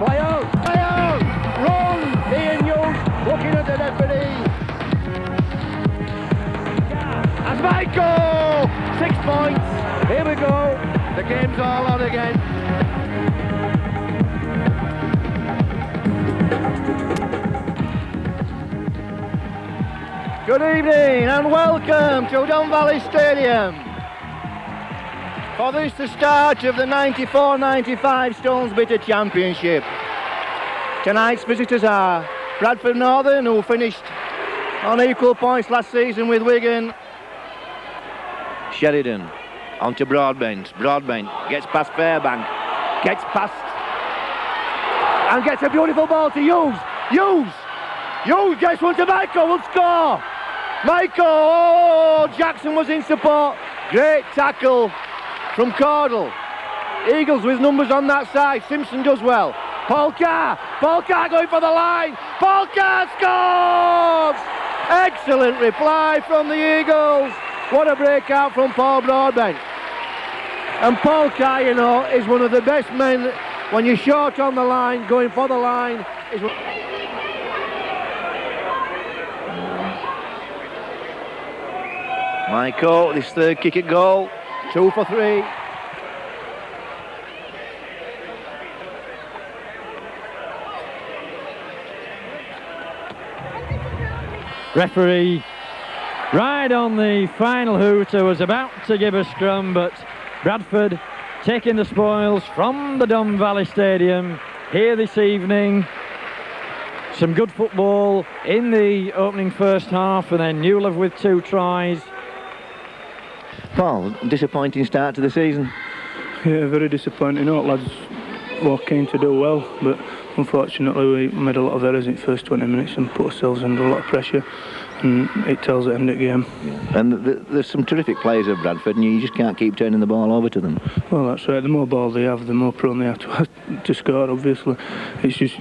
Play out, run! Ian Hughes looking at the referee. That's Michael! 6 points. Here we go. The game's all on again. Good evening and welcome to Don Valley Stadium for this the start of the 94-95 Stones Bitter Championship. Tonight's visitors are Bradford Northern, who finished on equal points last season with Wigan. Sheridan onto Broadbent. Broadbent gets past Fairbank, gets past and gets a beautiful ball to Hughes gets one to Michael, will score. Michael, oh, Jackson was in support. Great tackle from Caudle. Eagles with numbers on that side. Simpson does well. Paul Carr going for the line. Paul Carr scores! Excellent reply from the Eagles. What a breakout from Paul Broadbent. And Paul Carr, you know, is one of the best men when you're short on the line, going for the line. Michael, this third kick at goal, 2 for 3. Referee right on the final hooter was about to give a scrum, but Bradford taking the spoils from the Don Valley Stadium here this evening. Some good football in the opening first half, and then Newlove with 2 tries. Paul, disappointing start to the season. Yeah, very disappointing. You know, lads were keen to do well, but unfortunately we made a lot of errors in the first 20 minutes and put ourselves under a lot of pressure, and it tells at the end of the game. Yeah. And there's some terrific players of Bradford, and you just can't keep turning the ball over to them. Well, that's right. The more ball they have, the more prone they are to score, obviously. It's just,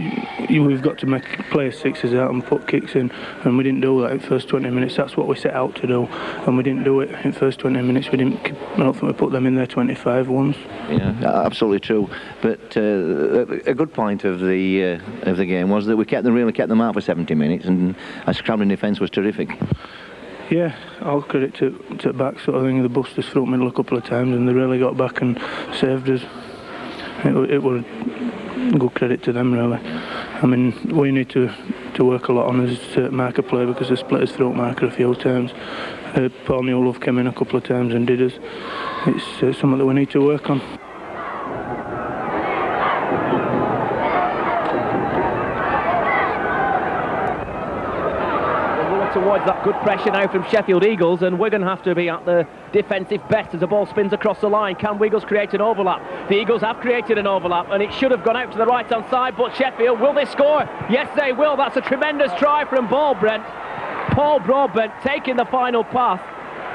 we've got to make play sixes out and put kicks in, and we didn't do that in the first 20 minutes. That's what we set out to do, and we didn't do it in the first 20 minutes. I don't think we put them in there 25 once. Yeah, absolutely true. But a good point of the game was that we really kept them out for 70 minutes, and our scrambling defence was terrific. Yeah, all credit to back sort of thing. They busted us through middle a couple of times, and they really got back and saved us. It was good credit to them, really. I mean, we need to work a lot on his marker play, because they split us through marker a few times. Paul Newlove came in a couple of times and did us. It's something that we need to work on. Towards that good pressure now from Sheffield Eagles, and Wigan have to be at the defensive best as the ball spins across the line. Can Eagles create an overlap? The Eagles have created an overlap, and it should have gone out to the right hand side, but Sheffield, will they score? Yes, they will. That's a tremendous try from Paul Broadbent taking the final pass.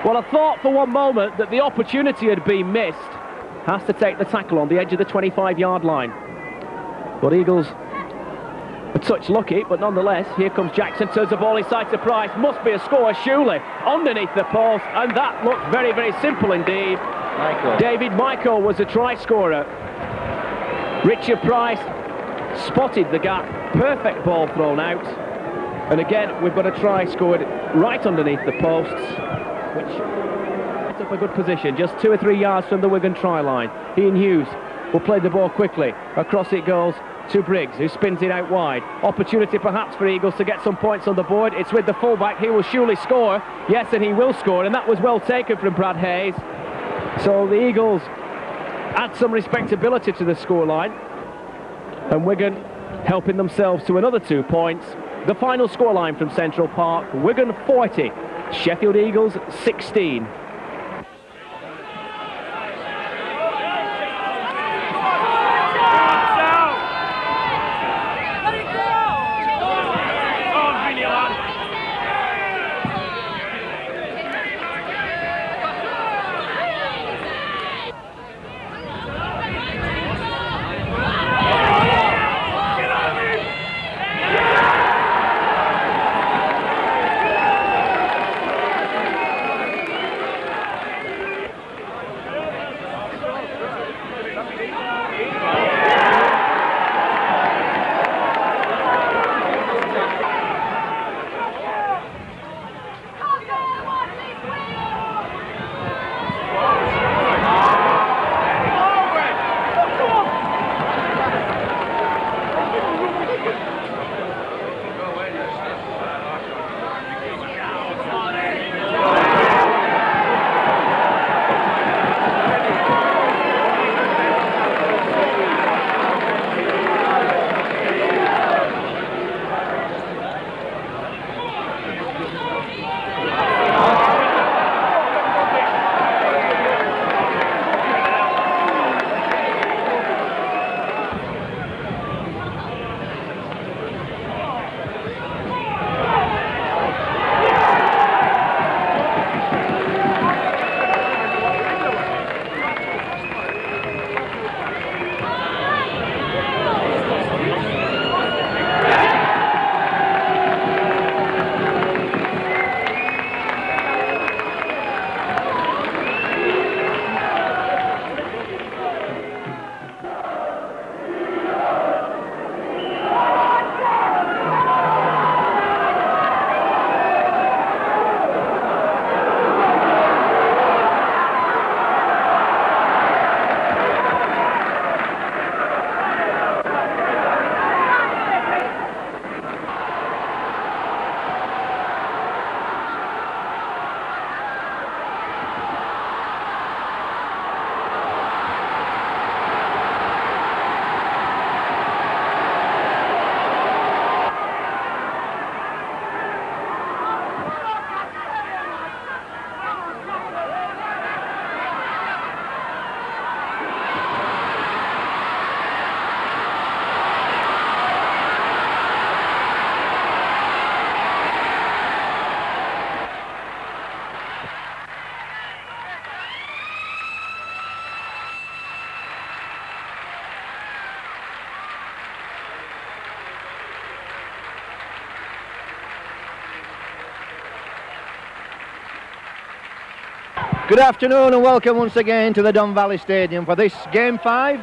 Well, I thought for one moment that the opportunity had been missed. Has to take the tackle on the edge of the 25-yard line, but Eagles a touch lucky, but nonetheless, here comes Jackson, turns the ball inside to Price, must be a score, surely, underneath the post, and that looked very, very simple indeed. David Michael was a try scorer. Richard Price spotted the gap, perfect ball thrown out, and again, we've got a try scored right underneath the posts, which sets up a good position, just 2 or 3 yards from the Wigan try line. Ian Hughes will play the ball quickly, across it goes to Briggs, who spins it out wide. Opportunity perhaps for Eagles to get some points on the board. It's with the fullback. He will surely score. Yes, and he will score, and that was well taken from Brad Hayes. So the Eagles add some respectability to the scoreline, and Wigan helping themselves to another 2 points. The final scoreline from Central Park: Wigan 40, Sheffield Eagles 16. Good afternoon and welcome once again to the Don Valley Stadium for this Game 5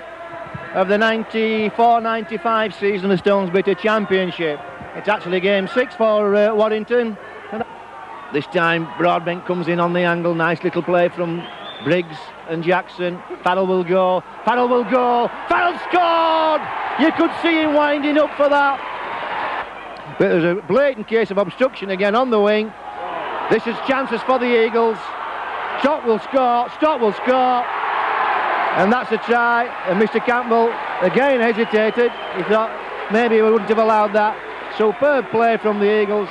of the 94-95 season of the Stones Bitter Championship. It's actually Game 6 for Warrington. This time Broadbent comes in on the angle, nice little play from Briggs and Jackson. Farrell will go, Farrell will go, Farrell scored! You could see him winding up for that. But there's a blatant case of obstruction again on the wing. This is chances for the Eagles. Stott will score, Stott will score, and that's a try. And Mr. Campbell again hesitated. He thought maybe we wouldn't have allowed that. Superb play from the Eagles.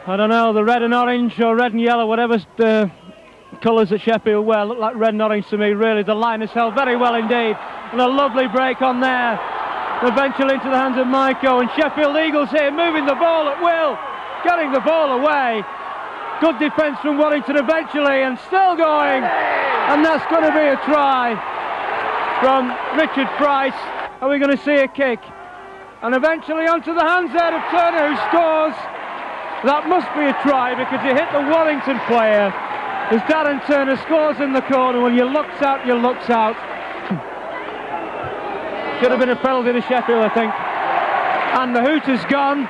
I don't know, the red and orange or red and yellow, whatever the colours that Sheffield wear, look like red and orange to me, really. The line is held very well indeed, and a lovely break on there. Eventually into the hands of Maiko, and Sheffield Eagles here moving the ball at will, getting the ball away. Good defence from Warrington eventually, and still going, and that's going to be a try from Richard Price. Are we going to see a kick? And eventually onto the hands there of Turner, who scores. That must be a try because he hit the Warrington player as Darren Turner scores in the corner. When you looks out, you looks out. Should have been a penalty to Sheffield, I think. And the hoot is gone.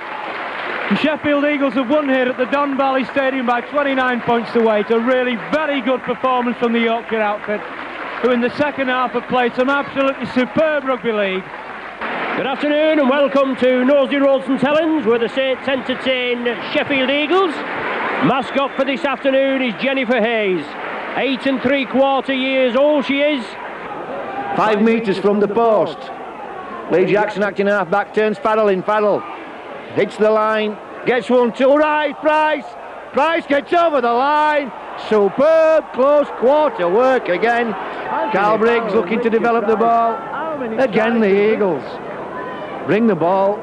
The Sheffield Eagles have won here at the Don Valley Stadium by 29 points to 8. A really very good performance from the Yorkshire outfit, who in the second half have played some absolutely superb rugby league. Good afternoon and welcome to Nosey Roads and Tellens, where the Saints entertain Sheffield Eagles. Mascot for this afternoon is Jennifer Hayes. 8 3/4 years old she is. 5 metres from the post. Lee Jackson acting half back, turns Farrell in. Farrell hits the line, gets 1-2, right, Price! Price gets over the line. Superb close quarter work again. Carl Briggs looking to develop the ball. Again the Eagles bring the ball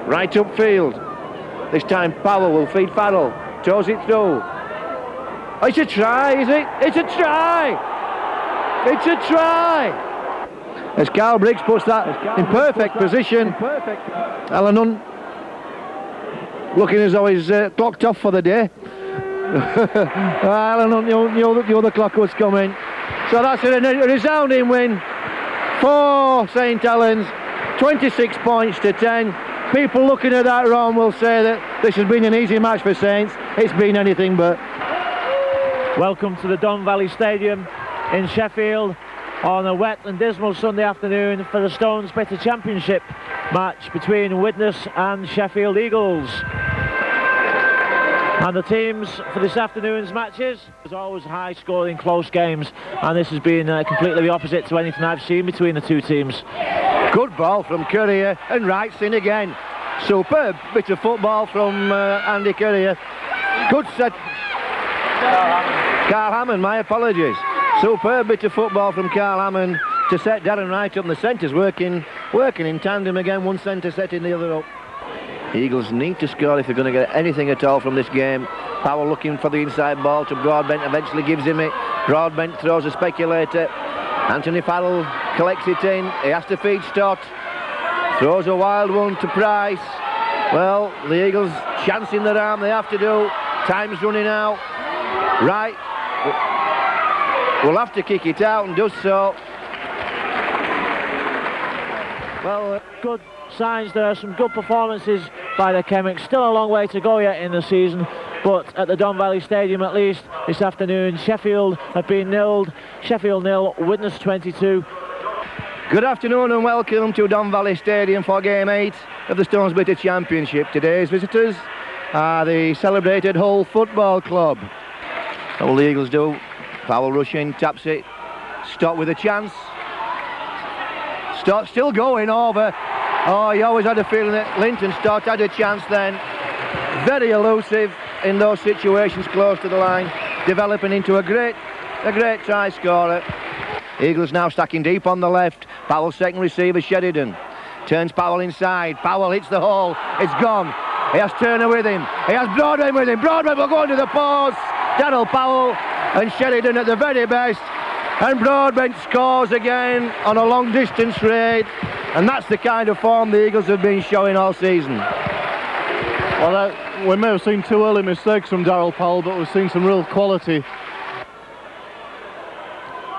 right upfield. This time Powell will feed Farrell, toes it through. Oh, it's a try, is it? It's a try! It's a try! As Carl Briggs puts that in perfect position. Alan Hunt looking as though he's clocked off for the day. Alan Hunt knew the clock was coming. So that's a resounding win for St Helens, 26 points to 10. People looking at that run will say that this has been an easy match for Saints. It's been anything but. Welcome to the Don Valley Stadium in Sheffield on a wet and dismal Sunday afternoon for the Stones Bitter Championship match between Widnes and Sheffield Eagles. And the teams for this afternoon's matches, there's always high scoring close games, and this has been completely the opposite to anything I've seen between the two teams. Good ball from Courier, and Wright's in again. Superb bit of football from Andy Courier. Good set. Carl Hammond, my apologies. Superb bit of football from Carl Hammond to set Darren Wright up, and the centres working in tandem again, one centre setting the other up. Eagles need to score if they're going to get anything at all from this game. Powell looking for the inside ball to Broadbent, eventually gives him it. Broadbent throws a speculator. Anthony Farrell collects it in. He has to feed Stott. Throws a wild one to Price. Well, the Eagles chancing their arm, they have to do. Time's running out. Wright will have to kick it out and does so. Well, good signs there, some good performances by the Chemics. Still a long way to go yet in the season, but at the Don Valley Stadium at least this afternoon, Sheffield have been nilled. Sheffield 0, Widnes 22. Good afternoon and welcome to Don Valley Stadium for Game 8 of the Stones Bitter Championship. Today's visitors are the celebrated Hull Football Club. All the Eagles do. Powell rushing, taps it. Stott with a chance. Stott still going over. Oh, you always had a feeling that Linton Stott had a chance then. Very elusive in those situations close to the line, developing into a great try scorer. Eagles now stacking deep on the left. Powell's second receiver, Sheridan. Turns Powell inside. Powell hits the hole. It's gone. He has Turner with him. He has Broadbent with him. Broadbent will go into the post. Daryl Powell and Sheridan at the very best. And Broadbent scores again on a long distance raid. And that's the kind of form the Eagles have been showing all season. Well, we may have seen two early mistakes from Daryl Powell, but we've seen some real quality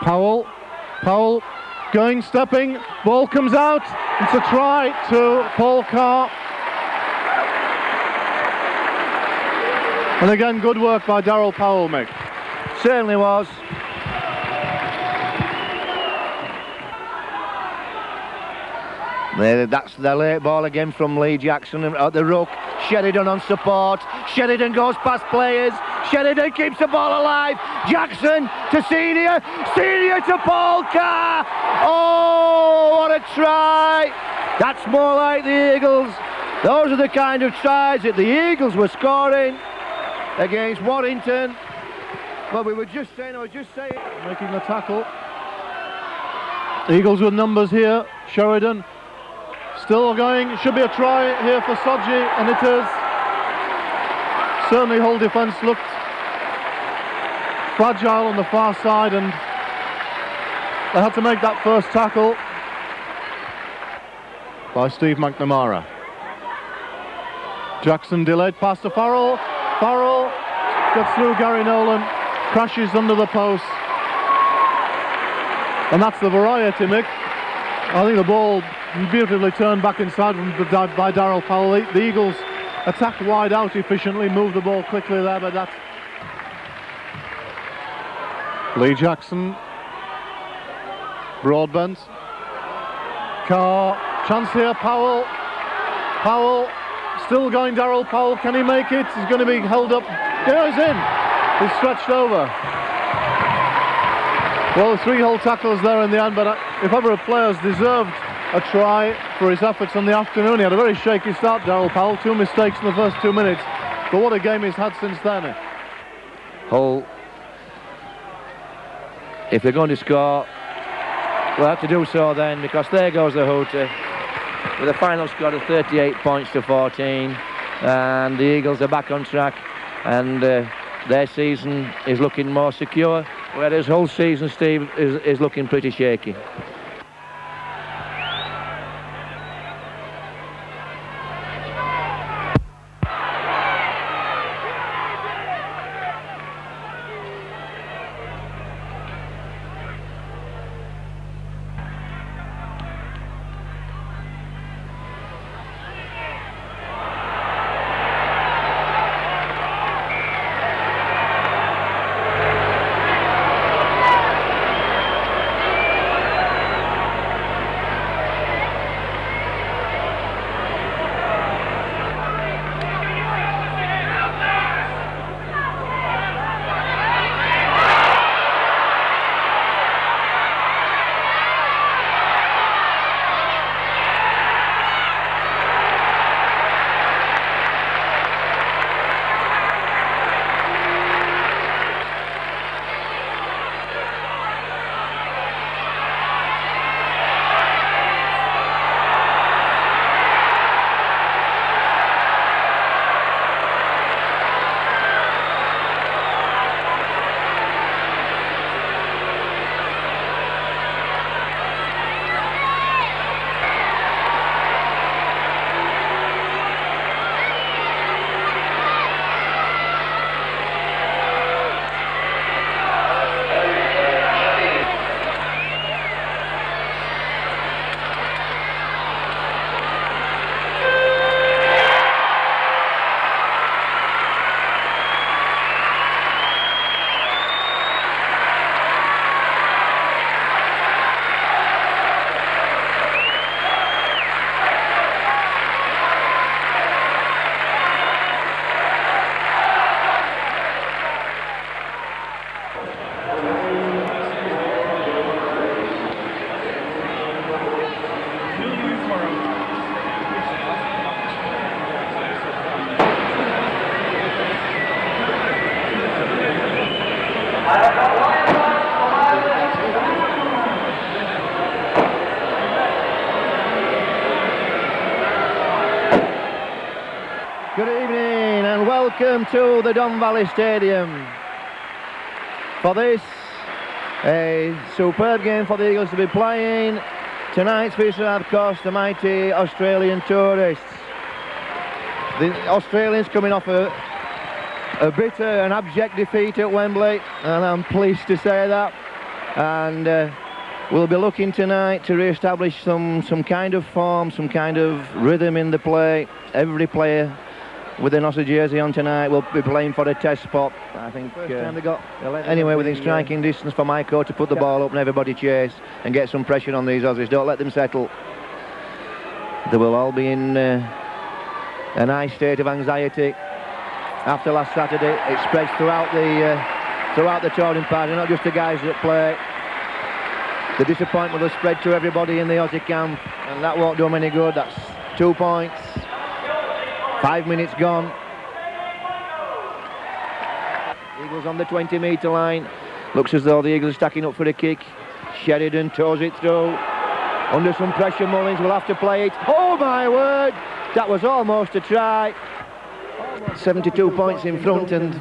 Powell going, stepping, ball comes out. It's a try to Paul Carr. And again, good work by Darryl Powell, Mick. Certainly was. That's the late ball again from Lee Jackson at the ruck. Sheridan on support. Sheridan goes past players. Sheridan keeps the ball alive. Jackson to Senior. Senior to Paul Carr. Oh, what a try. That's more like the Eagles. Those are the kind of tries that the Eagles were scoring against Warrington. But we were just saying, making the tackle. Eagles with numbers here. Sheridan still going. Should be a try here for Sodji, and it is. Certainly Hull defence looked fragile on the far side, and they had to make that first tackle by Steve McNamara. Jackson delayed pass to Farrell. Farrell gets through Gary Nolan, crashes under the post, and that's the variety, Mick. I think the ball beautifully turned back inside by Darryl Powell. The Eagles attacked wide out efficiently, moved the ball quickly there, but that's Lee Jackson, Broadbent, Carr, chance here, Powell still going. Darryl Powell, can he make it? He's going to be held up. There he's in. He's stretched over. Well, 3 Hull tackles there in the end, but if ever a player's deserved a try for his efforts on the afternoon, he had a very shaky start, Darryl Powell. 2 mistakes in the first 2 minutes, but what a game he's had since then. Hull, if they're going to score, we'll have to do so then, because there goes the hooter with a final score of 38 points to 14, and the Eagles are back on track, and their season is looking more secure, whereas Hull's season, Steve, is looking pretty shaky. Good evening and welcome to the Don Valley Stadium for this a superb game for the Eagles to be playing. Tonight's feature, of course, the mighty Australian tourists. The Australians coming off a bitter and abject defeat at Wembley, and I'm pleased to say that. and we'll be looking tonight to re-establish some kind of form, some kind of rhythm in the play. Every player with an Aussie jersey on tonight will be playing for a test spot. I think first time they got anyway within striking distance for Maiko to put the ball up and everybody chase and get some pressure on these Aussies. Don't let them settle. They will all be in a high state of anxiety after last Saturday. It spreads throughout the touring party, not just the guys that play. The disappointment will spread to everybody in the Aussie camp, and that won't do them any good. That's 2 points. 5 minutes gone. Eagles on the 20-metre line. Looks as though the Eagles are stacking up for a kick. Sheridan toes it through. Under some pressure, Mullins will have to play it. Oh my word! That was almost a try. 72 points in front and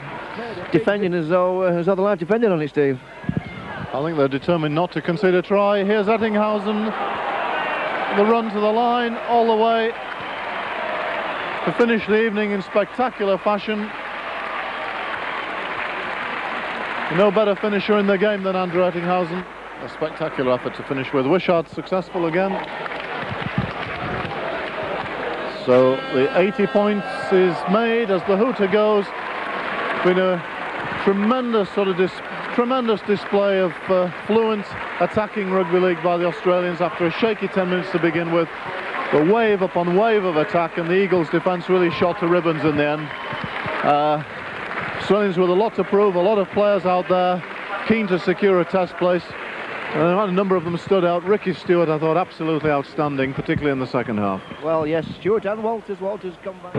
defending as though the life depended on it, Steve. I think they're determined not to concede a try. Here's Ettinghausen. The run to the line all the way to finish the evening in spectacular fashion. No better finisher in the game than Andrew Ettinghausen. A spectacular effort to finish with. Wishart successful again. So the 80 points is made as the hooter goes. Been a tremendous tremendous display of fluent attacking rugby league by the Australians after a shaky 10 minutes to begin with. The wave upon wave of attack, and the Eagles defence really shot to ribbons in the end. Australians with a lot to prove, a lot of players out there keen to secure a test place. A number of them stood out. Ricky Stewart, I thought, absolutely outstanding, particularly in the second half. Well, yes, Stewart and Walters come back.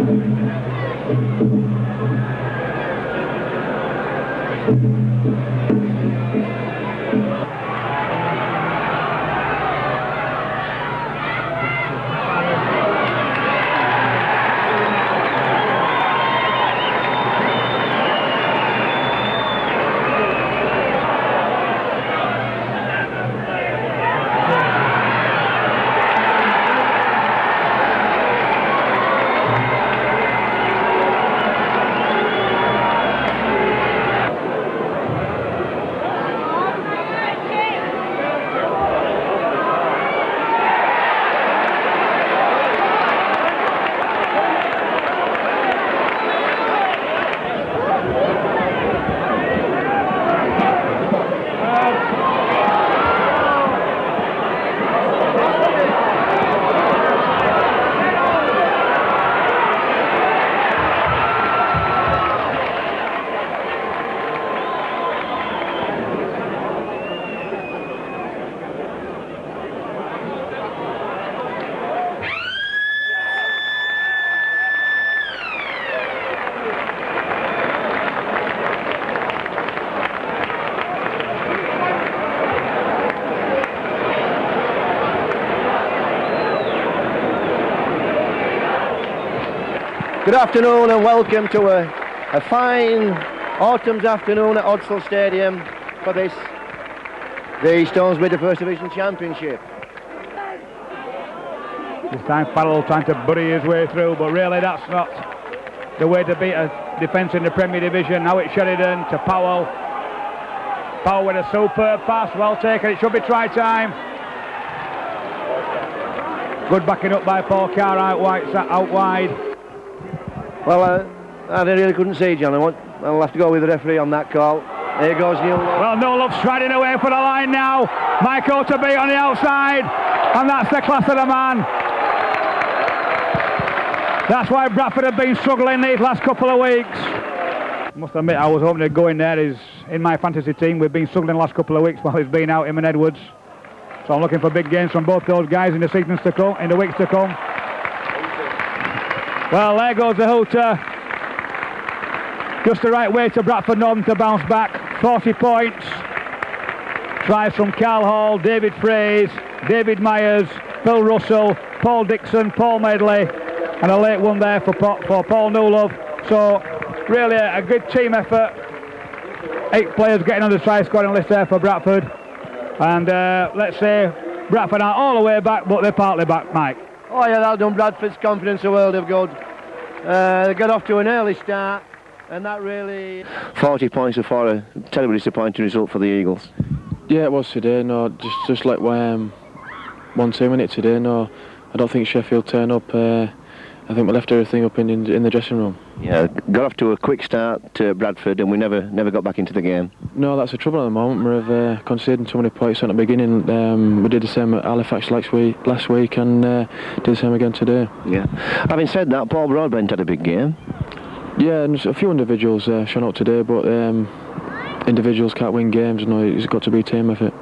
Good afternoon and welcome to a fine autumn's afternoon at Odsal Stadium for the Stones Bidder First Division Championship. This time Farrell trying to bury his way through, but really that's not the way to beat a defence in the Premier Division. Now it's Sheridan to Powell. Powell with a superb pass, well taken, it should be try time. Good backing up by Paul Carr out wide. Well, I really couldn't see, John. I'll have to go with the referee on that call. Here goes Neil Love. Well, no love striding away for the line now. Maiko to beat on the outside, and that's the class of the man. That's why Bradford have been struggling these last couple of weeks. I must admit, I was hoping to go in there. He's in my fantasy team. We've been struggling the last couple of weeks while he's been out, him and Edwards. So I'm looking for big games from both those guys in the seasons to come, in the weeks to come. Well, there goes the hooter. Just the right way to Bradford Northern to bounce back. 40 points. Tries from Carl Hall, David Fraze, David Myers, Phil Russell, Paul Dixon, Paul Medley, and a late one there for Paul Newlove. So really a good team effort. 8 players getting on the try scoring list there for Bradford. And let's say Bradford aren't all the way back, but they're partly back, Mike. Oh yeah, that'll done Bradford's confidence a world of good. They got off to an early start, and that really... 40 points before a terribly disappointing result for the Eagles. Yeah, it was today. No, just like one team in it today. No, I don't think Sheffield turned up. I think we left everything up in the dressing room. Yeah, got off to a quick start to Bradford, and we never got back into the game. No, that's the trouble at the moment. We're conceding too many points at the beginning. We did the same at Halifax last week, and did the same again today. Yeah. Having said that, Paul Broadbent had a big game. Yeah, and a few individuals shone out today, but individuals can't win games. No, it's got to be a team effort.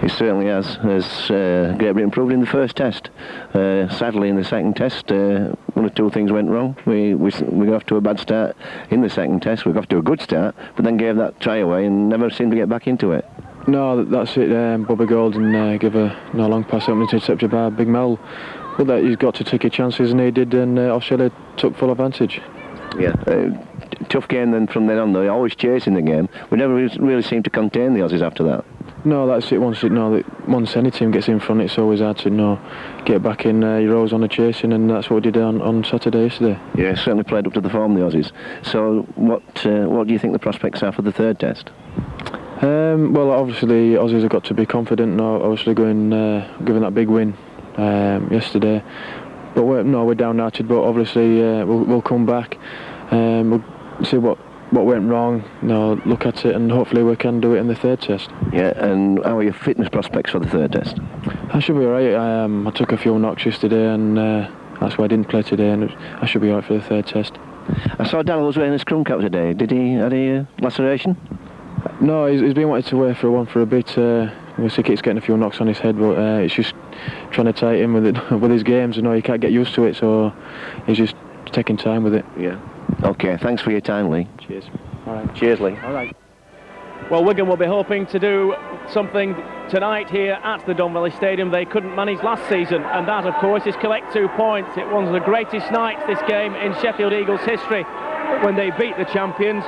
It certainly has. Great Britain proved in the first test. Sadly, in the second test, one or two things went wrong. We got off to a bad start in the second test. We got off to a good start, but then gave that try away and never seemed to get back into it. No, that's it. Bobby Golden gave a long pass opening intercepted by Big Mel. But that he's got to take his chances, and he did, and Australia took full advantage. Yeah. Tough game then from then on, though. Always chasing the game. We never really seemed to contain the Aussies after that. No, that's it. Once any team gets in front, it's always hard to get back in your rows on the chasing, and that's what we did on Saturday yesterday. Yeah, certainly played up to the form, the Aussies. So what do you think the prospects are for the third test? Well, obviously Aussies have got to be confident. Obviously giving that big win yesterday. But we're down-hearted. But obviously we'll come back. We'll see what went wrong, look at it, and hopefully we can do it in the third test. Yeah, and how are your fitness prospects for the third test? I should be alright. I took a few knocks yesterday, and that's why I didn't play today, and I should be alright for the third test. I saw Darrell was wearing a scrum cap today. Had he laceration? No, he's been wanting to wear for a bit. He keeps getting a few knocks on his head, but it's just trying to tie it in with his games. He can't get used to it, so he's just taking time with it. Yeah. Okay, thanks for your time, Lee. Cheers. All right. Cheers, Lee. All right. Well, Wigan will be hoping to do something tonight here at the Don Valley Stadium they couldn't manage last season, and that, of course, is collect 2 points. It was the greatest night, this game, in Sheffield Eagles history when they beat the champions.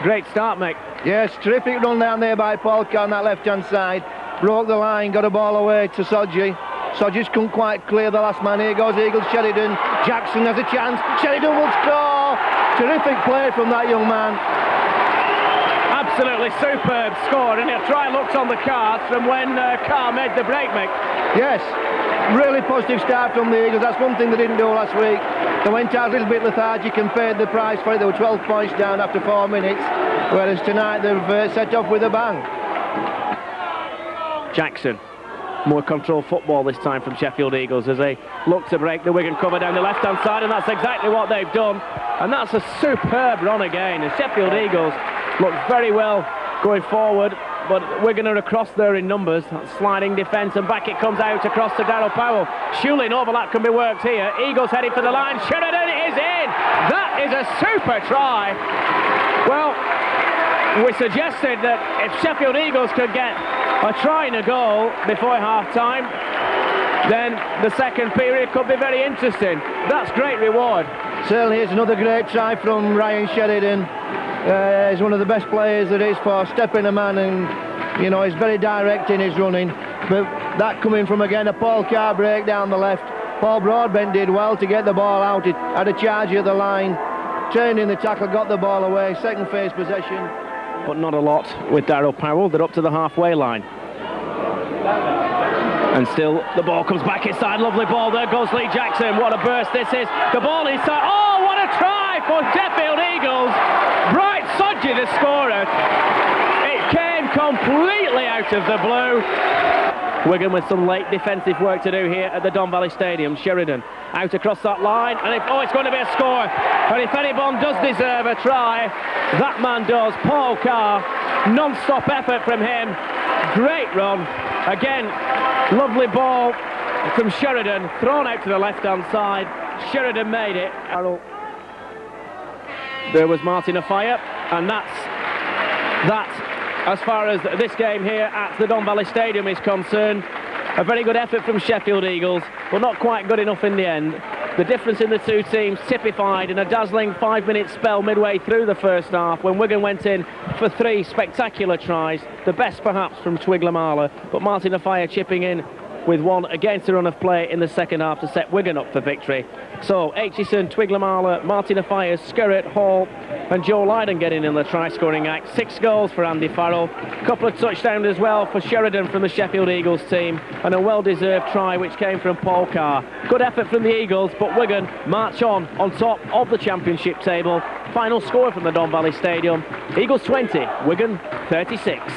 Great start, Mick. Yes, terrific run down there by Paul Carr on that left-hand side. Broke the line, got a ball away to Sodji. Sodji's couldn't quite clear the last man. Here goes Eagles, Sheridan. Jackson has a chance. Sheridan will score. Terrific play from that young man. Absolutely superb score, and a try looks on the cards from when Carr made the break, Mick. Yes, really positive start from the Eagles. That's one thing they didn't do last week. They went out a little bit lethargic and paid the price for it. They were 12 points down after 4 minutes, whereas tonight they've set off with a bang. Jackson. More controlled football this time from Sheffield Eagles as they look to break the Wigan cover down the left-hand side, and that's exactly what they've done. And that's a superb run again. And Sheffield Eagles look very well going forward, but Wigan are across there in numbers. That sliding defence, and back it comes out across to Darrell Powell. Shulin overlap can be worked here. Eagles heading for the line. Sheridan is in. That is a super try. Well, we suggested that if Sheffield Eagles could get a try and a goal before half-time, then the second period could be very interesting. That's great reward. Certainly is another great try from Ryan Sheridan. He's one of the best players there is for stepping a man, and he's very direct in his running. But that coming from again a Paul Carr break down the left. Paul Broadbent did well to get the ball out. He had a charge of the line, turned in the tackle, got the ball away, second phase possession. But not a lot with Darrell Powell. They're up to the halfway line. And still the ball comes back inside. Lovely ball. There goes Lee Jackson. What a burst this is. The ball inside. Oh, what a try for Sheffield Eagles. Bright Sodji, the scorer. It came completely out of the blue. Wigan with some late defensive work to do here at the Don Valley Stadium. Sheridan out across that line, and it's going to be a score. And if anyone does deserve a try, that man does. Paul Carr, non-stop effort from him. Great run. Again, lovely ball from Sheridan, thrown out to the left-hand side. Sheridan made it. There was Martin Afire, and that's that. As far as this game here at the Don Valley Stadium is concerned. A very good effort from Sheffield Eagles, but not quite good enough in the end. The difference in the two teams typified in a dazzling 5-minute spell midway through the first half when Wigan went in for 3 spectacular tries, the best perhaps from Twig Lamala, but Martin Afire chipping in with one against a run of play in the second half to set Wigan up for victory. So Aitchison, Twiglamala, Martin Afires, Skerritt, Hall and Joe Lydon getting in the try-scoring act. 6 goals for Andy Farrell, a couple of touchdowns as well for Sheridan from the Sheffield Eagles team, and a well-deserved try which came from Paul Carr. Good effort from the Eagles, but Wigan march on top of the championship table. Final score from the Don Valley Stadium: Eagles 20, Wigan 36.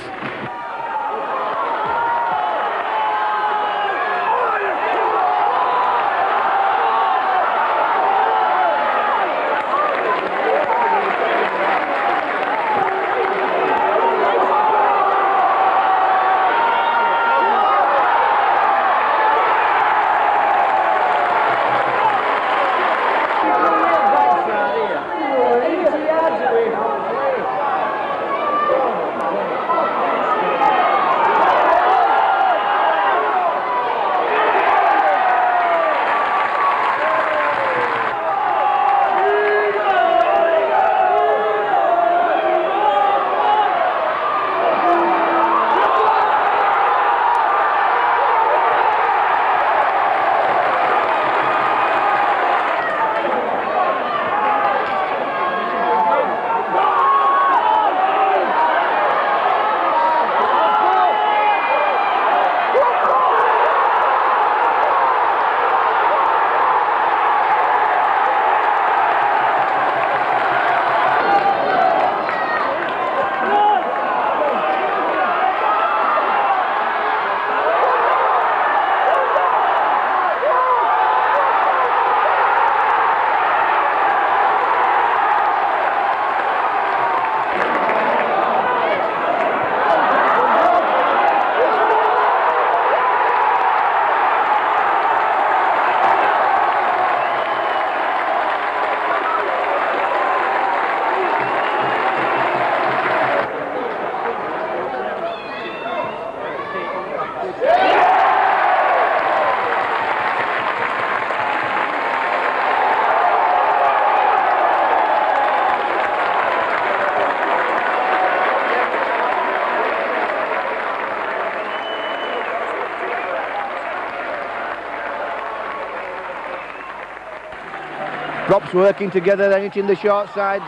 Props working together, then it's in the short side.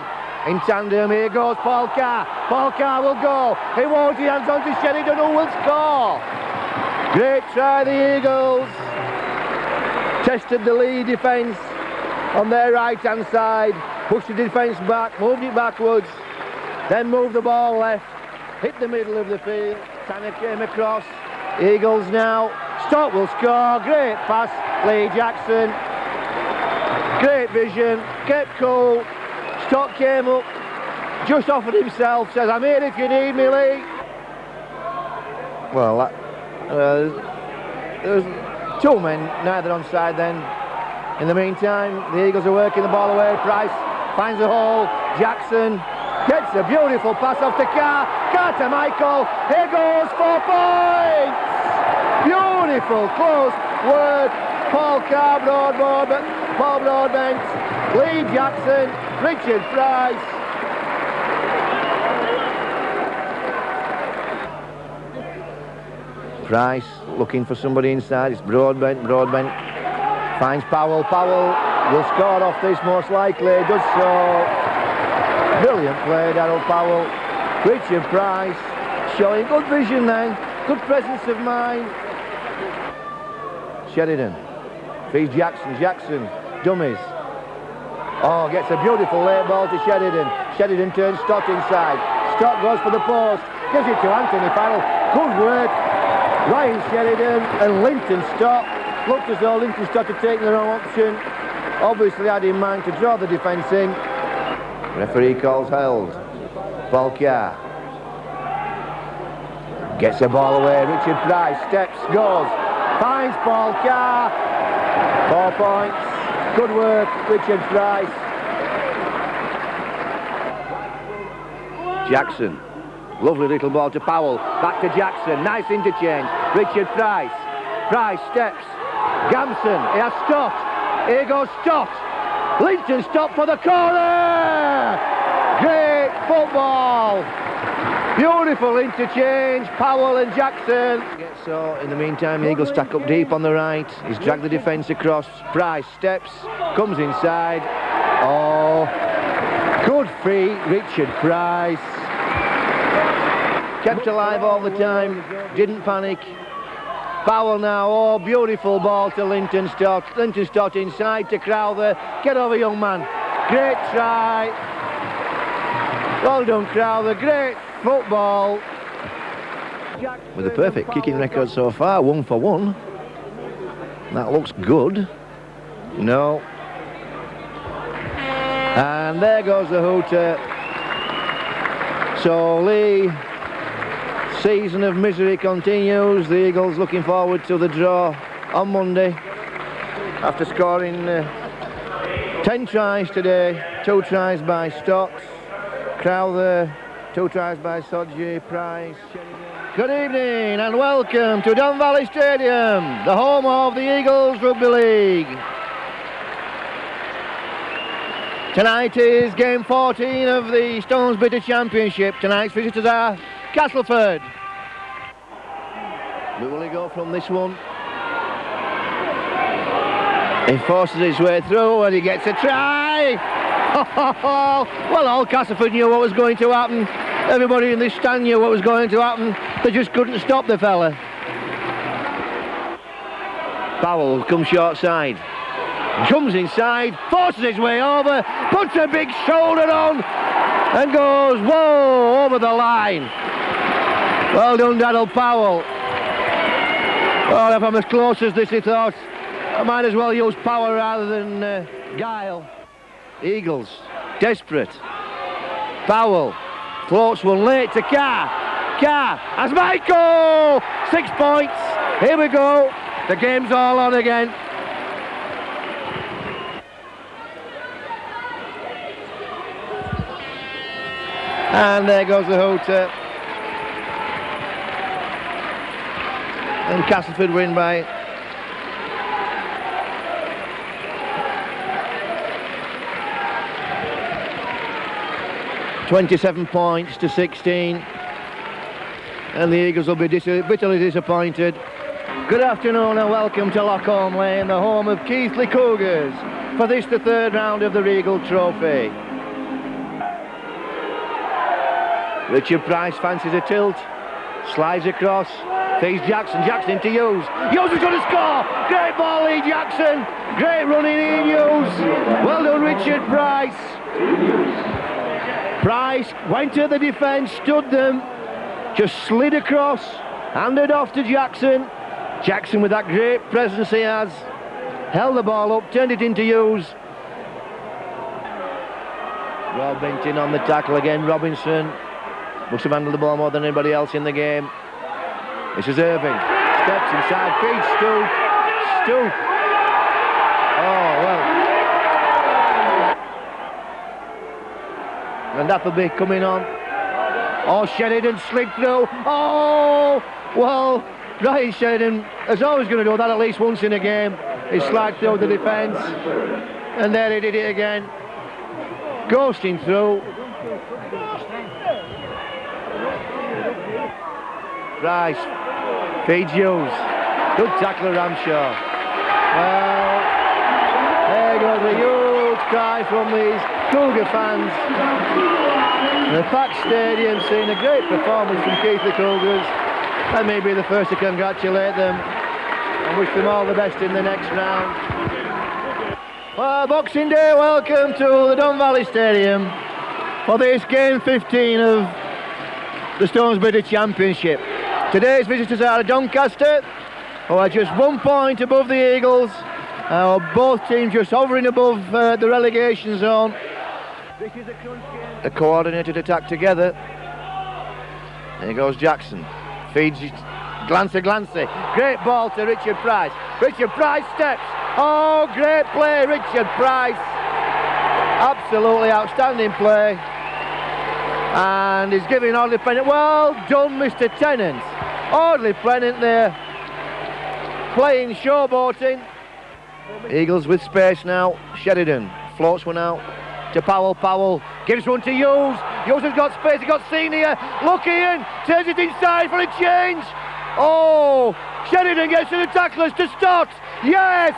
In tandem, here goes Paul Carr. Paul Carr will go. He won't, he hands on to Sheridan, who will score. Great try, the Eagles. Tested the lead defence on their right-hand side. Pushed the defence back, moved it backwards. Then moved the ball left. Hit the middle of the field. Tanner came across. Eagles now. Stock will score. Great pass, Lee Jackson. Great vision, kept cool. Stock came up, just offered himself, says, I'm here if you need me, Lee. Well, there was 2 men, neither onside then. In the meantime, the Eagles are working the ball away. Price finds a hole. Jackson gets a beautiful pass off to Carr. Carr to Michael. Here goes 4 points. Beautiful, close work. Paul Carr, Paul Broadbent, Lee Jackson, Richard Price. Price looking for somebody inside. It's Broadbent. Broadbent finds Powell. Powell will score off this most likely. Does so. Brilliant play, Darryl Powell. Richard Price showing good vision then. Good presence of mind. Sheridan. Feeds Jackson. Jackson. Dummies. Oh, gets a beautiful late ball to Sheridan. Sheridan turns Stott inside. Stott goes for the post. Gives it to Anthony Farrell. Good work. Ryan Sheridan and Linton Stott. Looked as though Linton Stott had taken the wrong option. Obviously had in mind to draw the defence in. Referee calls held. Paul Carr. Gets the ball away. Richard Price steps, goes. Finds Paul Carr. 4 points. Good work, Richard Price. Jackson. Lovely little ball to Powell. Back to Jackson. Nice interchange. Richard Price. Price steps. Gamson. He has Stott. Here goes Stott. Linton Stott for the corner. Great football. Beautiful interchange, Powell and Jackson. So in the meantime, the Eagles stack up deep on the right. He's dragged the defence across. Price steps, comes inside. Oh, good feet, Richard Price. Kept alive all the time, didn't panic. Powell now, oh, beautiful ball to Linton Stott. Linton Stott inside to Crowther. Get over, young man. Great try. Well done, Crowther. Great football. With a perfect kicking record so far, 1 for 1. That looks good. No. And there goes the hooter. So Lee, season of misery continues. The Eagles looking forward to the draw on Monday after scoring 10 tries today. 2 tries by Stott, Crowther, 2 tries by Sodji, Price. Good evening and welcome to Don Valley Stadium, the home of the Eagles Rugby League. Tonight is game 14 of the Stones Bitter Championship. Tonight's visitors are Castleford. But will he go from this one? He forces his way through and he gets a try. Well, all Castleford knew what was going to happen. Everybody in this stand knew what was going to happen. They just couldn't stop the fella. Powell comes short side. Comes inside, forces his way over, puts a big shoulder on and goes, whoa, over the line. Well done, Daryl Powell. Well, if I'm as close as this, he thought, I might as well use power rather than guile. Eagles, desperate. Powell floats one late to Carr. Carr has Michael! 6 points. Here we go. The game's all on again. And there goes the hooter. And Castleford win by 27 points to 16. And the Eagles will be bitterly disappointed. Good afternoon and welcome to Lockholm Lane, the home of Keighley Cougars, for this, the 3rd round of the Regal Trophy. Richard Price fancies a tilt, slides across, feeds Jackson, Jackson into Hughes. Hughes is going to score! Great ball, Lee Jackson! Great running in, Hughes! Well done, Richard Price! Price went to the defence, stood them, just slid across, handed off to Jackson. Jackson, with that great presence he has, held the ball up, turned it into Hughes. Rob Binton on the tackle again, Robinson. Must have handled the ball more than anybody else in the game. This is Irving. Steps inside, feeds Stoop. Stoop. Oh, well. And Appleby coming on. Oh, Sheridan slid through. Oh, well, Ryan Sheridan is always going to do that at least once in a game. He slid through the defence. And there he did it again. Ghosting through. Price feeds Hughes. Good tackle, Ramshaw. Well, there goes a huge cry from these Cougar fans. The packed stadium seeing a great performance from Keighley Cougars. Let me be the first to congratulate them and wish them all the best in the next round. Well, Boxing Day, welcome to the Don Valley Stadium for this game 15 of the Stones Bitter Championship. Today's visitors are Doncaster, who are just 1 point above the Eagles. Both teams just hovering above the relegation zone. A coordinated attack together. There goes Jackson. Feeds Glancy. Great ball to Richard Price. Richard Price steps. Oh, great play, Richard Price. Absolutely outstanding play. And he's giving Audley Pennant. Well done, Mr. Tennant. Audley Pennant there, playing showboating. Eagles with space now. Sheridan floats one out to Powell. Powell gives one to Hughes. Hughes has got space, he's got Senior. Look Ian, turns it inside for a change. Oh, Sheridan gets to the tacklers to Stott. Yes,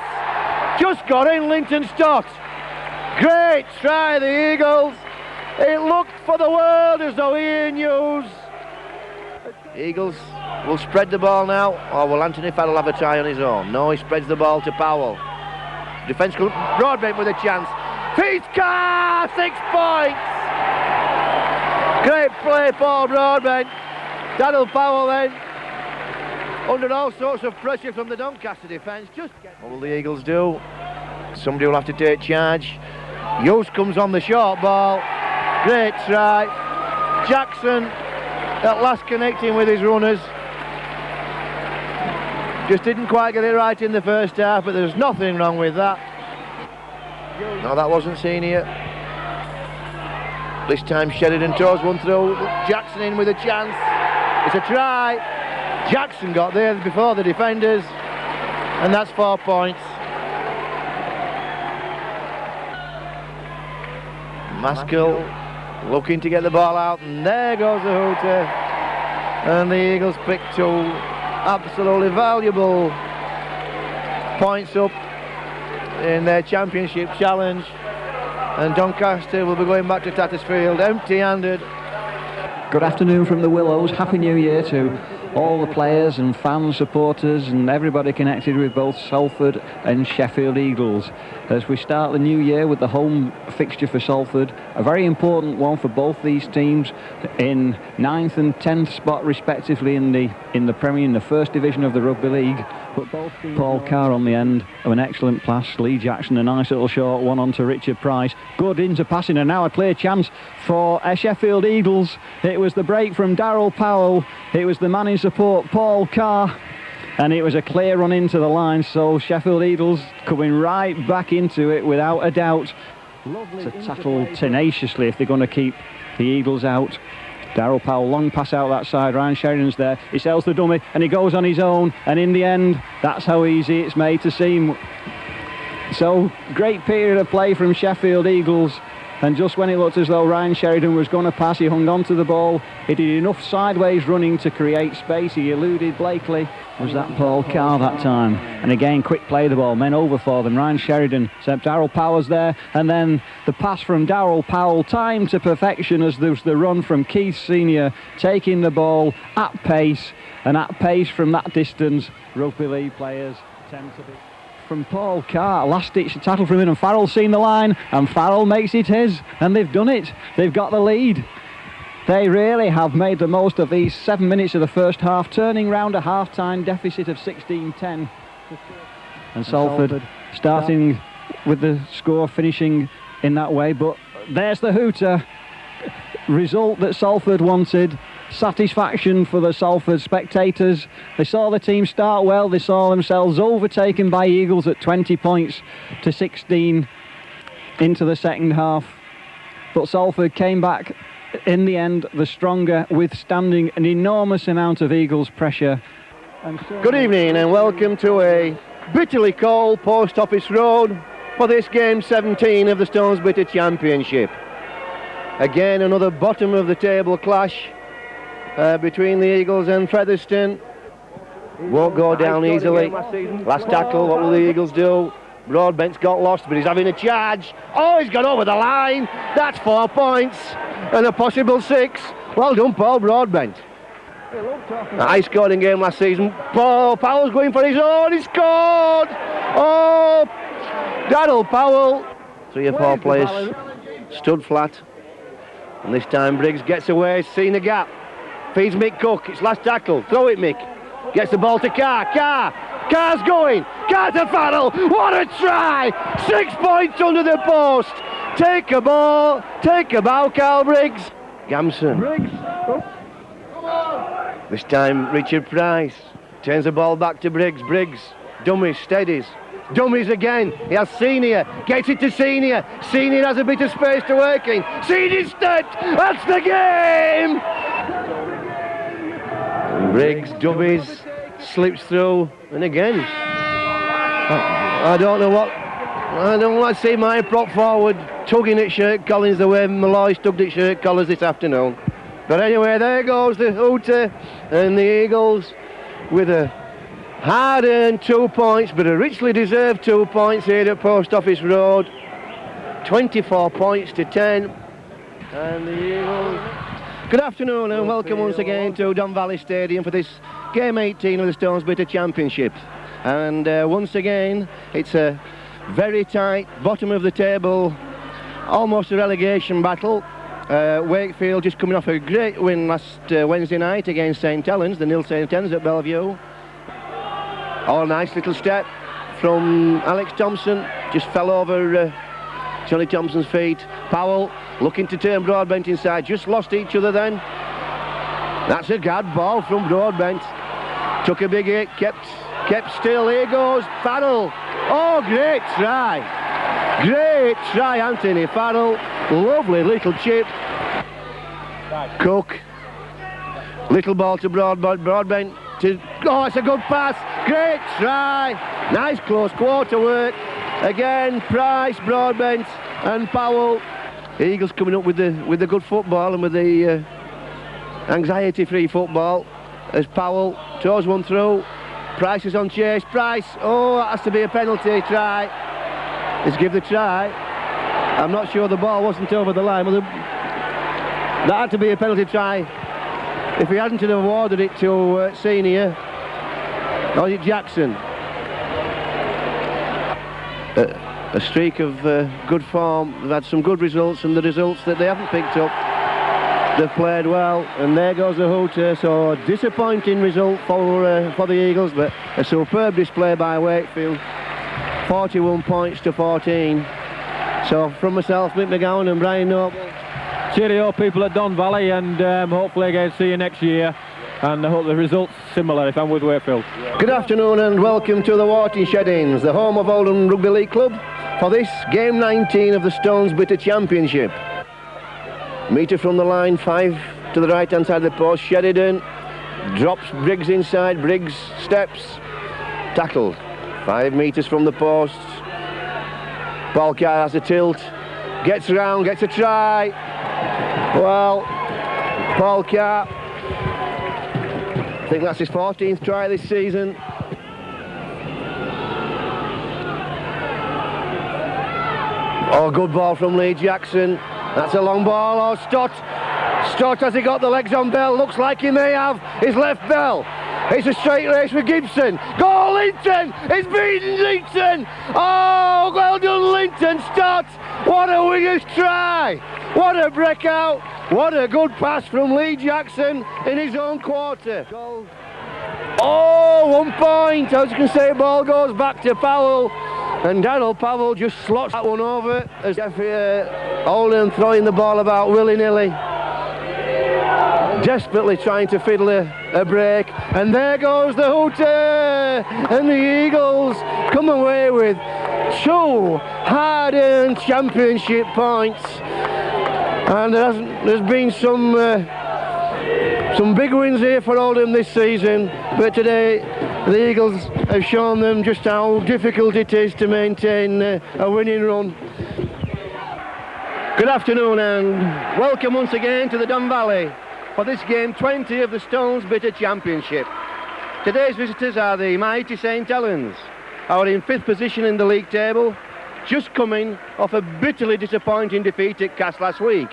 just got in Linton Stott. Great try, the Eagles. It looked for the world as though Ian Hughes. Eagles will spread the ball now, or will Anthony Farrell have a try on his own? No, he spreads the ball to Powell. Defence Broadbent with a chance. Peace-Car, 6 points. Great play, Paul Broadbent. Daniel Powell then, under all sorts of pressure from the Doncaster defence. What will the Eagles do? Somebody will have to take charge. Hughes comes on the short ball. Great try. Jackson at last connecting with his runners. Just didn't quite get it right in the first half, but there's nothing wrong with that. No, that wasn't Senior. This time Sheridan toes one through. Jackson in with a chance. It's a try. Jackson got there before the defenders, and that's 4 points. Maskell looking to get the ball out, and there goes the hooter. And the Eagles pick 2 absolutely valuable points up in their championship challenge. And Doncaster will be going back to Tattersfield empty-handed. Good afternoon from the Willows. Happy New Year to all the players and fans, supporters and everybody connected with both Salford and Sheffield Eagles. As we start the new year with the home fixture for Salford, a very important one for both these teams, in 9th and 10th spot respectively in the Premier, in the first division of the Rugby League. But both Paul Carr on the end of an excellent pass. Lee Jackson a nice little short one onto Richard Price. Good into passing, and now a clear chance for Sheffield Eagles. It was the break from Darryl Powell. It was the man in support, Paul Carr. And it was a clear run into the line, so Sheffield Eagles coming right back into it without a doubt. To tackle tenaciously if they're going to keep the Eagles out. Darryl Powell, long pass out that side. Ryan Sheridan's there. He sells the dummy and he goes on his own. And in the end, that's how easy it's made to seem. So, great period of play from Sheffield Eagles. And just when it looked as though Ryan Sheridan was going to pass, he hung on to the ball. He did enough sideways running to create space. He eluded Blakely. Was that Paul Carr that time? And again, quick play of the ball. Men over for them. Ryan Sheridan, except Darryl Powell's there. And then the pass from Darryl Powell, timed to perfection as there was the run from Keith Senior, taking the ball at pace. And at pace from that distance, rugby league players tend to be. From Paul Carr, last-ditch tackle from him, and Farrell's seen the line, and Farrell makes it his, and they've done it. They've got the lead. They really have made the most of these 7 minutes of the first half, turning round a half-time deficit of 16-10. And Salford starting with the score, finishing in that way, but there's the hooter. Result that Salford wanted. Satisfaction for the Salford spectators. They saw the team start well. They saw themselves overtaken by Eagles at 20 points to 16 into the second half. But Salford came back in the end the stronger, withstanding an enormous amount of Eagles pressure. Good evening and welcome to a bitterly cold Post Office Road for this game 17 of the Stones Bitter Championship. Again, another bottom of the table clash between the Eagles and Featherstone. Won't go down easily. Last tackle, what will the Eagles do? Broadbent's got lost, but he's having a charge. Oh, he's gone over the line. That's 4 points and a possible 6. Well done, Paul Broadbent. A high-scoring game last season. Paul Powell's going for his own. He scored! Oh, Darryl Powell. 3 or 4 players stood flat. And this time Briggs gets away, seen a gap. Feeds Mick Cook, it's last tackle. Throw it, Mick. Gets the ball to Carr. Carr's going. Carr to Farrell. What a try! 6 points under the post. Take a ball. Take a bow, Carl Briggs. Gamson. Briggs. This time Richard Price turns the ball back to Briggs. Briggs. Dummies, steadies. Dummies again. He has Senior. Gets it to Senior. Senior has a bit of space to work in. Senior's stepped. That's the game. Briggs, dummies, slips through, and again. I don't know what I don't like to see my prop forward tugging at shirt collars the way Malloy's tugged at shirt collars this afternoon. But anyway, there goes the hooter, and the Eagles with a hard-earned 2 points, but a richly deserved 2 points here at Post Office Road. 24 points to 10, and the Eagles. Good afternoon and welcome once again to Don Valley Stadium for this game 18 of the Stones Bitter Championship. And once again, it's a very tight bottom of the table, almost a relegation battle. Wakefield just coming off a great win last Wednesday night against St Helens, the nil St Helens at Bellevue. Oh, nice little step from Alex Thompson, just fell over Johnny Thompson's feet. Powell looking to turn Broadbent inside, just lost each other then. That's a guard ball from Broadbent. Took a big hit, kept still. Here goes Farrell. Oh, great try. Great try, Anthony Farrell. Lovely little chip. Cook. Little ball to Broadbent. Oh, it's a good pass. Great try. Nice close quarter work. Again, Price, Broadbent and Powell. Eagles coming up with the good football and with the anxiety-free football as Powell toes one through. Price is on chase. Price, oh, that has to be a penalty try. Let's give the try. I'm not sure the ball wasn't over the line. That had to be a penalty try. If he hadn't have awarded it to Senior, or is it Jackson? A streak of good form. They've had some good results, and the results that they haven't picked up, they've played well. And there goes the hooter. So a disappointing result for the Eagles, but a superb display by Wakefield. 41 points to 14. So from myself, Mick McGowan and Brian Noble. Cheerio, people at Don Valley, and hopefully again see you next year. And I hope the results similar if I'm with Wakefield. Good afternoon and welcome to the Watershed Inns, the home of Oldham Rugby League Club, for this game 19 of the Stones Bitter Championship. Metre from the line, 5 to the right hand side of the post. Sheridan drops Briggs inside. Briggs steps, tackled 5 metres from the post. Balcar has a tilt, gets round, gets a try. Well, Balcar, I think that's his 14th try this season. Oh, good ball from Lee Jackson. That's a long ball. Oh, Stott has he got the legs on Bell? Looks like he may have. He's left Bell. It's a straight race with Gibson. Go Linton! It's beaten Linton! Oh, well done Linton, Stott! What a winger's try! What a breakout! What a good pass from Lee Jackson in his own quarter. Oh, 1 point! I was going to say, ball goes back to Powell. And Daryl Powell just slots that one over as Oldham throwing the ball about willy-nilly. Desperately trying to fiddle a break. And there goes the hooter! And the Eagles come away with 2 hard-earned championship points. And there's been some big wins here for Oldham this season, but today the Eagles have shown them just how difficult it is to maintain a winning run. Good afternoon and welcome once again to the Don Valley for this game 20 of the Stones Bitter Championship. Today's visitors are the mighty St Helens, who are in 5th position in the league table, just coming off a bitterly disappointing defeat at Cass last week.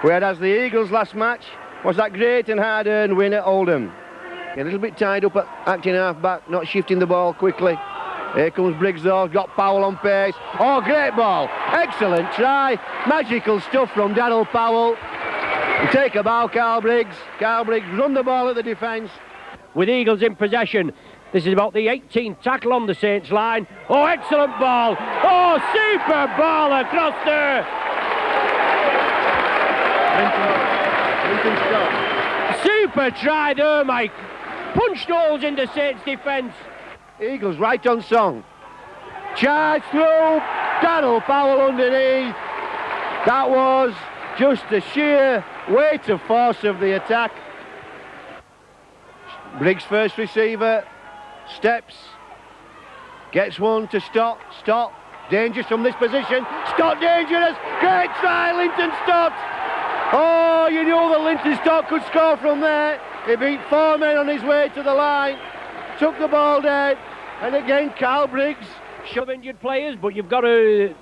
Whereas the Eagles' last match was that great and hard-earned win at Oldham. A little bit tied up at acting half-back, not shifting the ball quickly. Here comes Briggs though, got Powell on pace. Oh, great ball, excellent try. Magical stuff from Daryl Powell. And take a bow, Carl Briggs. Carl Briggs run the ball at the defence. With Eagles in possession. This is about the 18th tackle on the Saints line. Oh, excellent ball. Oh, super ball across there. Super try there, Mike. Punched holes in the Saints defence. Eagles right on song. Charge through. Daryl Powell underneath. That was just the sheer weight of force of the attack. Briggs first receiver. Steps. Gets one to Stott. Dangerous from this position. Stott dangerous. Great try, Linton Stott. Oh, you knew that Linton Stott could score from there. He beat 4 men on his way to the line. Took the ball dead. And again, Carl Briggs. Shove injured players, but you've got to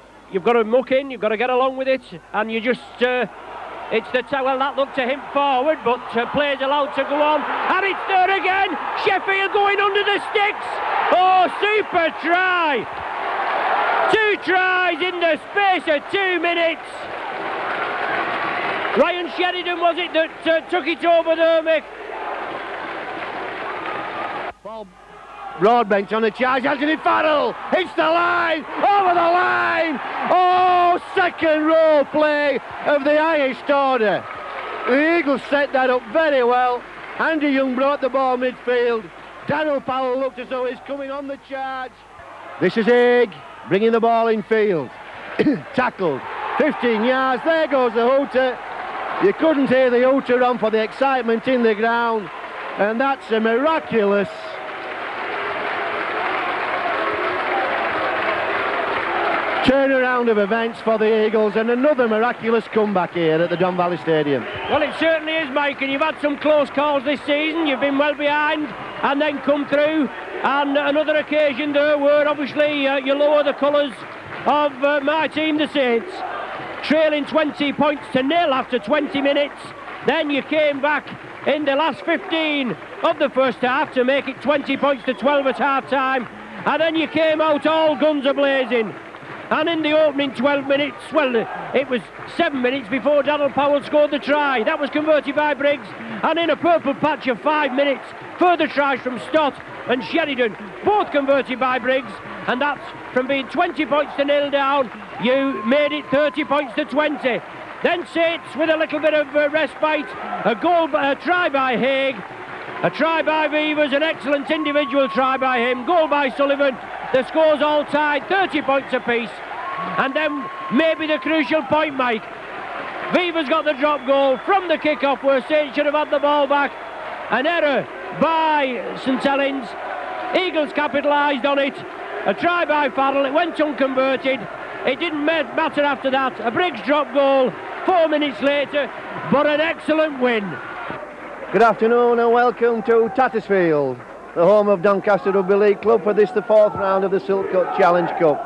muck in, you've got to get along with it, and you just it's the well, that looked to him forward, but players allowed to go on, and it's there again. Sheffield going under the sticks. Oh, super try! 2 tries in the space of 2 minutes. Ryan Sheridan was it that took it over there, Mick? Ball Broadbench on the charge, Anthony Farrell hits the line, over the line. Oh, second row play of the highest order. The Eagles set that up very well. Andy Young brought the ball midfield. Daniel Powell looked as though he's coming on the charge. This is Haig bringing the ball in field. Tackled, 15 yards, there goes the hooter. You couldn't hear the hooter on for the excitement in the ground, and that's a miraculous turnaround of events for the Eagles, and another miraculous comeback here at the Don Valley Stadium. Well, it certainly is, Mike, and you've had some close calls this season. You've been well behind and then come through, and another occasion there where obviously you lower the colours of my team, the Saints, trailing 20 points to nil after 20 minutes. Then you came back in the last 15 of the first half to make it 20 points to 12 at half time, and then you came out all guns a-blazing. And in the opening 12 minutes, well, it was 7 minutes before Daniel Powell scored the try. That was converted by Briggs. And in a purple patch of 5 minutes, further tries from Stott and Sheridan, both converted by Briggs. And that's from being 20 points to nil down, you made it 30 points to 20. Then Saints with a little bit of respite, a try by Haig, a try by Vevers, an excellent individual try by him, goal by Sullivan. The score's all tied, 30 points apiece. And then maybe the crucial point, Mike. Vevers got the drop goal from the kick-off where Saints should have had the ball back. An error by St Helens. Eagles capitalised on it. A try by Farrell, it went unconverted. It didn't matter after that. A Briggs drop goal 4 minutes later, but an excellent win. Good afternoon and welcome to Tattersfield, the home of Doncaster Rugby League Club, for this, the 4th round of the Silk Cut Challenge Cup.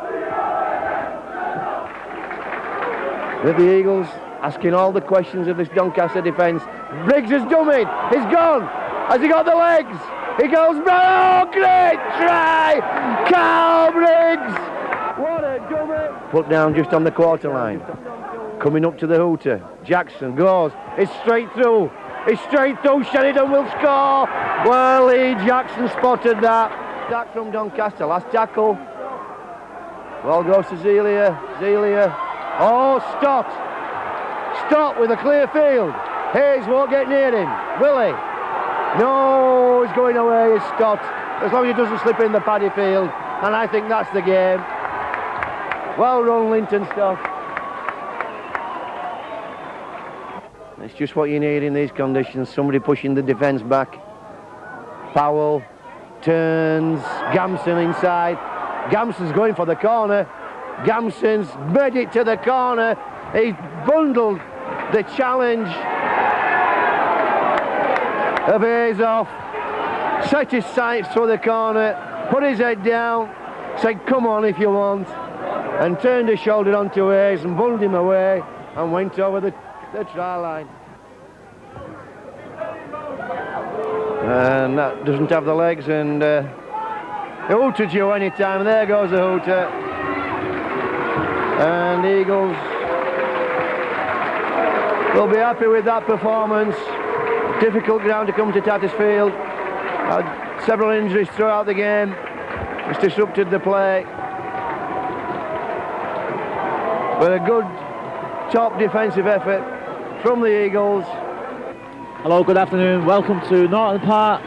With the Eagles asking all the questions of this Doncaster defence. Briggs has done it, he's gone, has he got the legs? He goes, oh, great try! Carl Briggs! What a dummy! Put down just on the quarter line. Coming up to the hooter, Jackson goes, it's straight through. It's straight through, Sheridan will score. Well, Lee Jackson spotted that. Back from Doncaster, last tackle. Ball goes to Zelia. Oh, Stott with a clear field. Hayes won't get near him, will he? No, he's going away, it's Stott. As long as he doesn't slip in the paddy field. And I think that's the game. Well run, Linton Stott. It's just what you need in these conditions. Somebody pushing the defence back. Powell turns. Gamson inside. Gamson's going for the corner. Gamson's made it to the corner. He's bundled the challenge of Hayes off. Set his sights for the corner. Put his head down. Said, come on if you want. And turned his shoulder onto Hayes and bundled him away and went over the try line. And that doesn't have the legs, and the hooter due any time. There goes the hooter. And the Eagles will be happy with that performance. Difficult ground to come to Tattersfield. Had several injuries throughout the game. It's disrupted the play. But a good top defensive effort from the Eagles. Hello, good afternoon. Welcome to Norton Park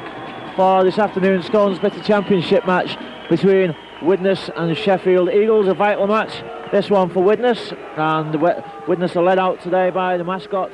for this afternoon's Stone Splitter Championship match between Widnes and Sheffield Eagles. A vital match, this one for Widnes, and Widnes are led out today by the mascot.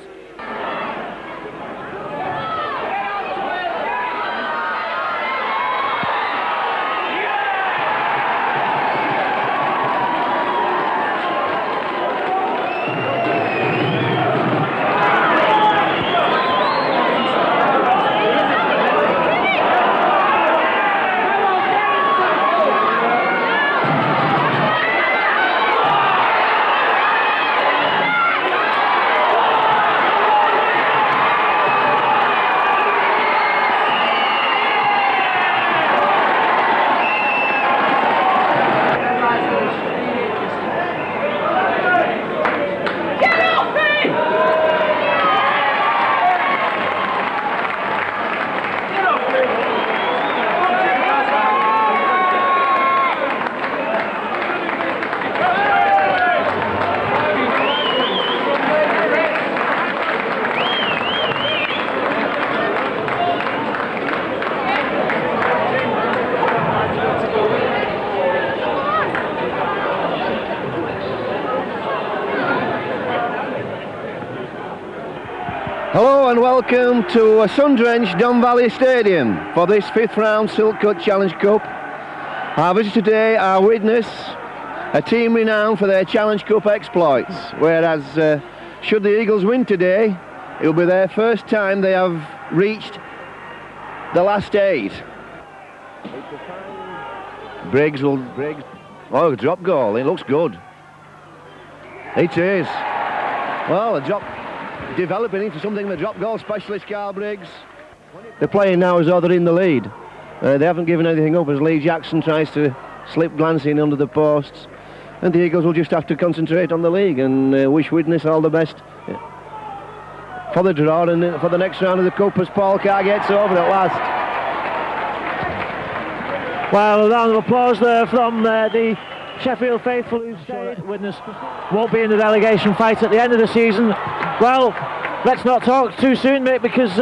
Hello and welcome to a sun-drenched Don Valley Stadium for this 5th round Silk Cut Challenge Cup. Our visitors today are Widnes, a team renowned for their Challenge Cup exploits, whereas should the Eagles win today, it will be their first time they have reached the last 8. Briggs. Oh, a drop goal, it looks good. It is. Well, a drop, developing into something of a drop goal specialist, Carl Briggs. They're playing now as though they're in the lead. They haven't given anything up as Lee Jackson tries to slip glancing under the posts. And the Eagles will just have to concentrate on the league and wish Widnes all the best for the draw and for the next round of the Cup as Paul Carr gets over at last. Well, a round of applause there from the Sheffield faithful who say Widnes won't be in the relegation fight at the end of the season. Well, let's not talk too soon, mate, because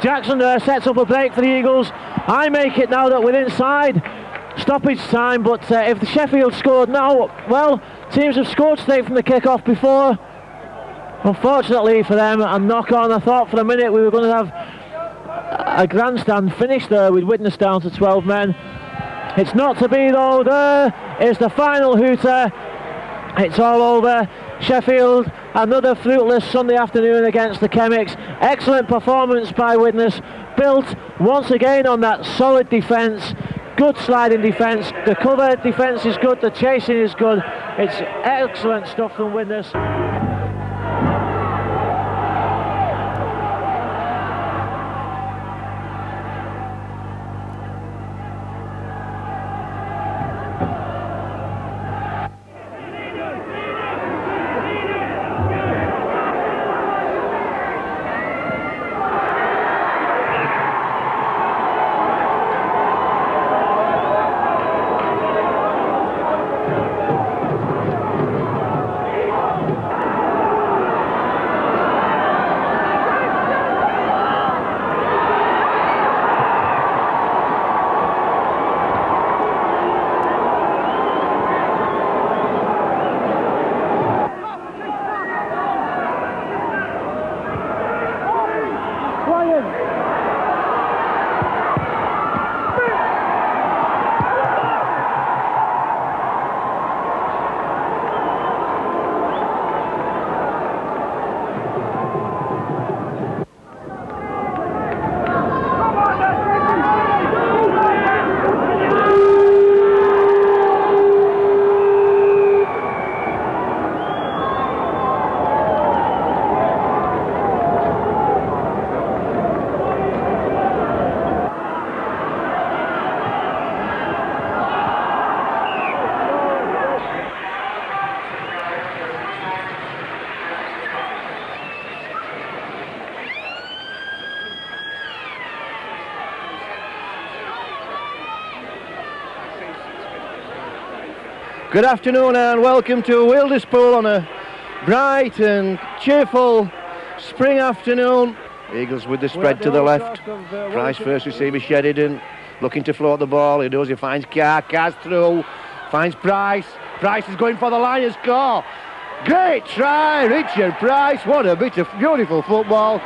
Jackson sets up a break for the Eagles. I make it now that we're inside stoppage time, but if the Sheffield scored now, well, teams have scored today from the kick-off before. Unfortunately for them, a knock-on. I thought for a minute we were going to have a grandstand finish there with Widnes down to 12 men. It's not to be though. There is the final hooter. It's all over. Sheffield, another fruitless Sunday afternoon against the Chemics. Excellent performance by Widnes, built once again on that solid defence. Good sliding defence. The cover defence is good. The chasing is good. It's excellent stuff from Widnes. Good afternoon and welcome to Wilderspool on a bright and cheerful spring afternoon. Eagles with the spread to the left. Price first receiver Sheridan looking to float the ball. He does, he finds Carr's through, finds Price. Price is going for the line and score. Great try, Richard Price. What a bit of beautiful football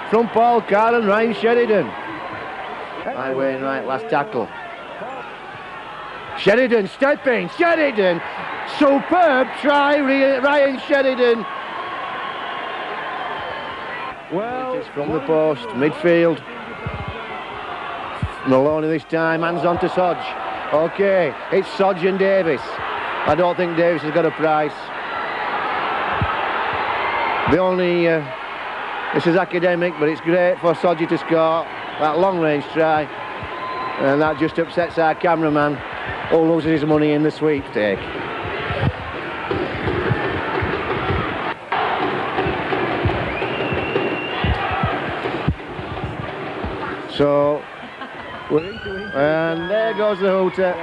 from Paul Carr and Ryan Sheridan. High Wainwright, last tackle. Sheridan stepping, Sheridan, superb try, Ryan Sheridan. Well, it's from the post, midfield. Maloney this time, hands on to Sodge. Okay, it's Sodge and Davis. I don't think Davis has got a price. The only, this is academic, but it's great for Sodge to score that long range try. And that just upsets our cameraman, who loses his money in the sweepstake. So, and there goes the hooter.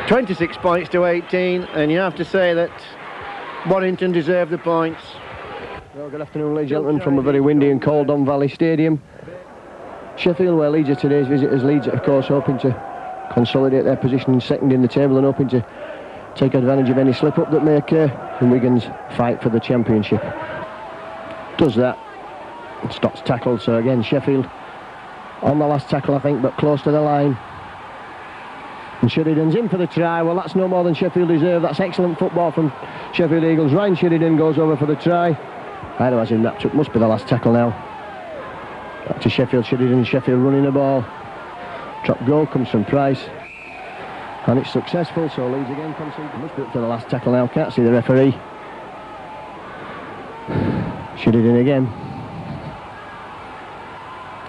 £26 points to 18, and you have to say that Warrington deserved the points. Well, good afternoon, ladies and gentlemen, from a very windy and cold Don Valley Stadium. Sheffield, where Leeds are today's visitors. Leeds, of course, hoping to consolidate their position in second in the table and hoping to take advantage of any slip-up that may occur, and Wigan's fight for the championship. Does that, and stops tackled, so again Sheffield on the last tackle, I think, but close to the line. And Sheridan's in for the try. Well, that's no more than Sheffield deserve. That's excellent football from Sheffield Eagles. Ryan Sheridan goes over for the try. I know as in that must be the last tackle now. Back to Sheffield. Sheridan, Sheffield running the ball. Drop goal comes from Price. And it's successful, so Leeds again concede. Must be up to the last tackle now. Can't see the referee. Sheridan again.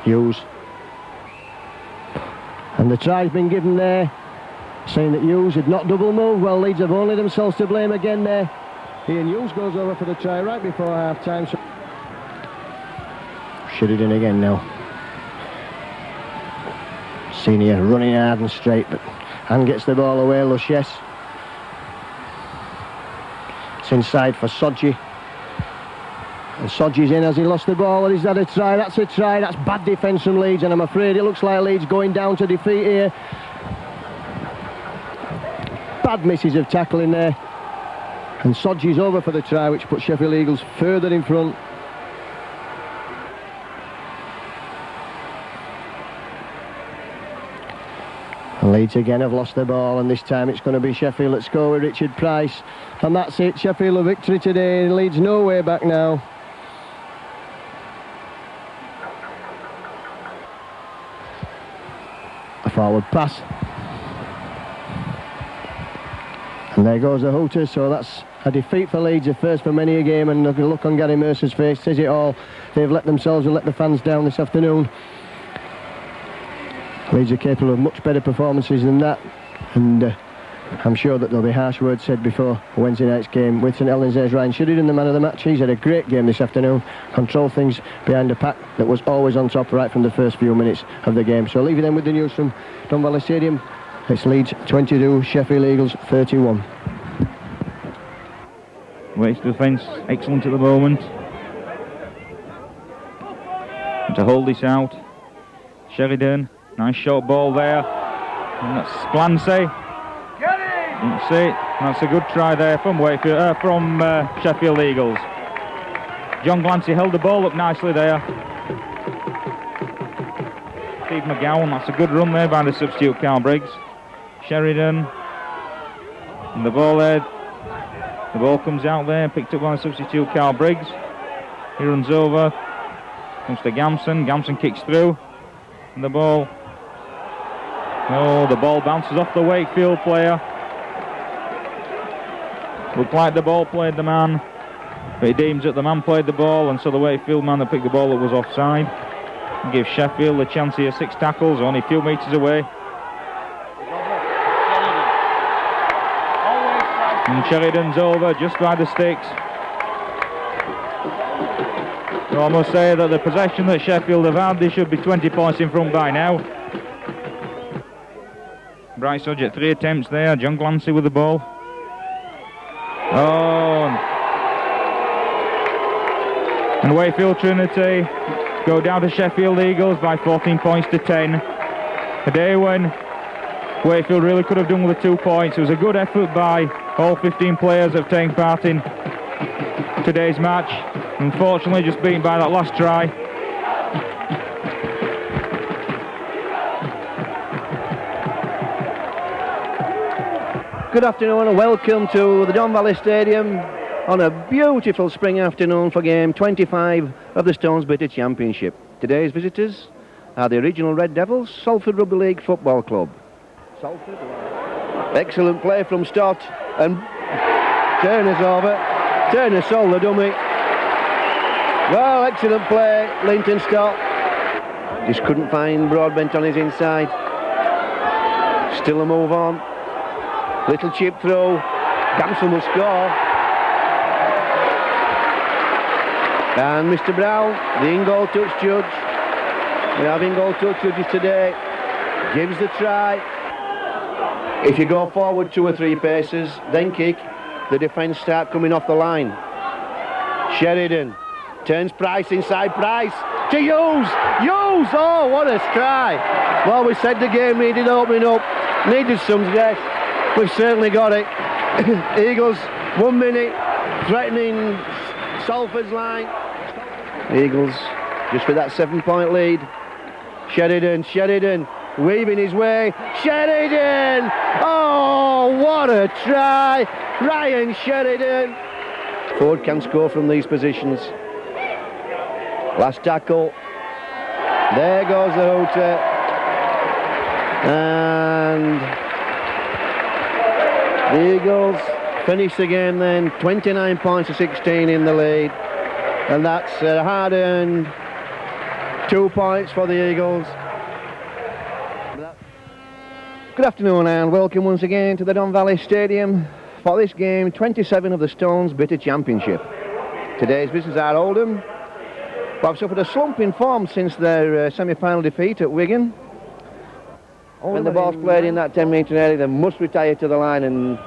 Hughes. And the try's been given there, saying that Hughes had not double moved. Well, Leeds have only themselves to blame again there. Ian Hughes goes over for the try right before half time. So Sheridan again now. Senior running hard and straight, but and gets the ball away. Lushes. It's inside for Sodji. And Sodji's in as he lost the ball. And is that a try? That's a try. That's bad defence from Leeds, and I'm afraid it looks like Leeds going down to defeat here. Bad misses of tackling there. And Sodji's over for the try, which puts Sheffield Eagles further in front. And Leeds again have lost the ball, and this time it's going to be Sheffield that score with Richard Price. And that's it, Sheffield a victory today. Leeds no way back now. A forward pass. And there goes the hooter, so that's a defeat for Leeds, a first for many a game, and the look on Gary Mercer's face says it all. They've let themselves and let the fans down this afternoon. Leeds are capable of much better performances than that, and I'm sure that there'll be harsh words said before Wednesday night's game. With St Helens, there's Ryan Sheridan, the man of the match. He's had a great game this afternoon, controlled things behind a pack that was always on top right from the first few minutes of the game. So I'll leave you then with the news from Don Valley Stadium. It's Leeds 22, Sheffield Eagles 31. Waits defence, excellent at the moment. And to hold this out, Sheridan, nice short ball there. And that's Splancy. Didn't see it. That's a good try there from Wakefield, from Sheffield Eagles. John Glancy held the ball up nicely there. Steve McGowan, that's a good run there by the substitute Carl Briggs. Sheridan, and the ball there. The ball comes out there, picked up by the substitute Carl Briggs. He runs over, comes to Gamson. Gamson kicks through, and the ball. Oh, the ball bounces off the Wakefield player. Looked like the ball played the man, but he deems that the man played the ball, and so the Wakefield man that picked the ball that was offside. And gives Sheffield a chance here, 6 tackles, only a few metres away. And Sheridan's over just by the sticks. So I must say that the possession that Sheffield have had, they should be 20 points in front by now. Bryce Hodge at 3 attempts there. John Glancy with the ball. Oh, and Wakefield Trinity go down to Sheffield Eagles by 14 points to 10. A day when Wakefield really could have done with the 2 points. It was a good effort by all 15 players that have taken part in today's match. Unfortunately, just beaten by that last try. Good afternoon and welcome to the Don Valley Stadium on a beautiful spring afternoon for game 25 of the Stones Bitter Championship. Today's visitors are the original Red Devils, Salford Rugby League Football Club. Salford. Excellent play from Stott, and Turner's over. Turner sold the dummy. Well, excellent play, Linton Stott. Just couldn't find Broadbent on his inside. Still a move on. Little chip throw. Gamson will score. And Mr. Brown, the in-goal touch judge. We have in-goal touch judges today. Gives the try. If you go forward 2 or 3 paces, then kick, the defence start coming off the line. Sheridan turns Price inside. Price to Hughes. Hughes! Oh, what a strike! Well, we said the game needed opening up. Needed some zest. We've certainly got it. Eagles, 1 minute, threatening Salford's line. Eagles just with that 7-point lead. Sheridan, weaving his way. Sheridan! Oh, what a try! Ryan Sheridan. Ford can score from these positions. Last tackle. There goes the hooter. And the Eagles finish the game then, 29 points to 16 in the lead. And that's a hard-earned 2 points for the Eagles. Good afternoon and welcome once again to the Don Valley Stadium for this game 27 of the Stones Bitter Championship. Today's visitors are Oldham, who have suffered a slump in form since their semi-final defeat at Wigan. When the ball's played in that 10-metre area, they must retire to the line, and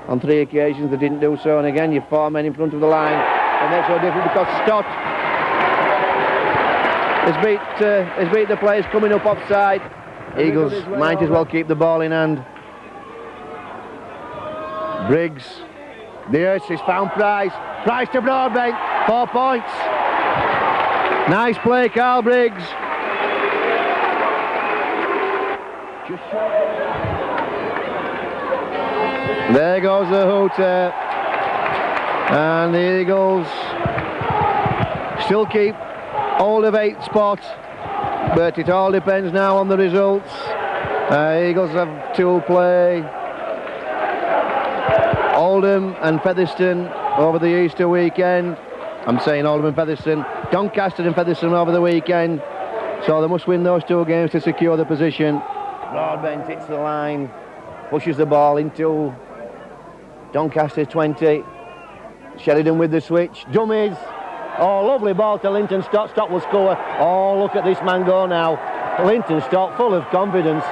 on 3 occasions they didn't do so. And again, you've 4 men in front of the line. It makes no difference because Stott has beat the players coming up offside. Eagles might as well keep the ball in hand. Briggs, the assist, found Price to Broadbent, 4 points. Nice play, Carl Briggs. There goes the hooter. And the Eagles still keep hold of 8th spot, but it all depends now on the results. Eagles have 2 play. Oldham and Featherstone over the Easter weekend. I'm saying Oldham and Featherstone. Doncaster and Featherstone over the weekend. So they must win those 2 games to secure the position. Broadbent hits the line, pushes the ball into Doncaster's 20. Sheridan with the switch, dummies. Oh, lovely ball to Linton Stott. Stott will score. Oh, look at this man go now. Linton Stott, full of confidence.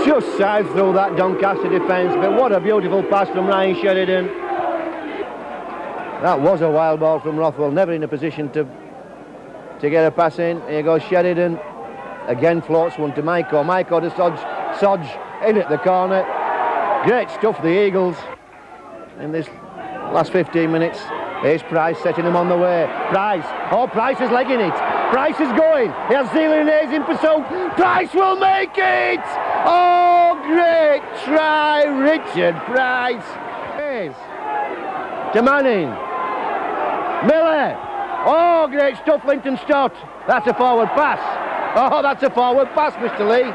Just side through that Doncaster defence, but what a beautiful pass from Ryan Sheridan. That was a wild ball from Rothwell, never in a position to get a pass in. Here goes Sheridan. Again floats one to Maiko. Maiko to Sodge in at the corner. Great stuff, the Eagles. In this last 15 minutes, here's Price setting them on the way. Price is legging it. Price is going. He has Zealand and Hayes in pursuit. Price will make it! Oh, great try, Richard Price. Hayes to Manning. Miller. Oh, great stuff, Linton Stott. That's a forward pass. Oh, that's a forward pass, Mr. Lee.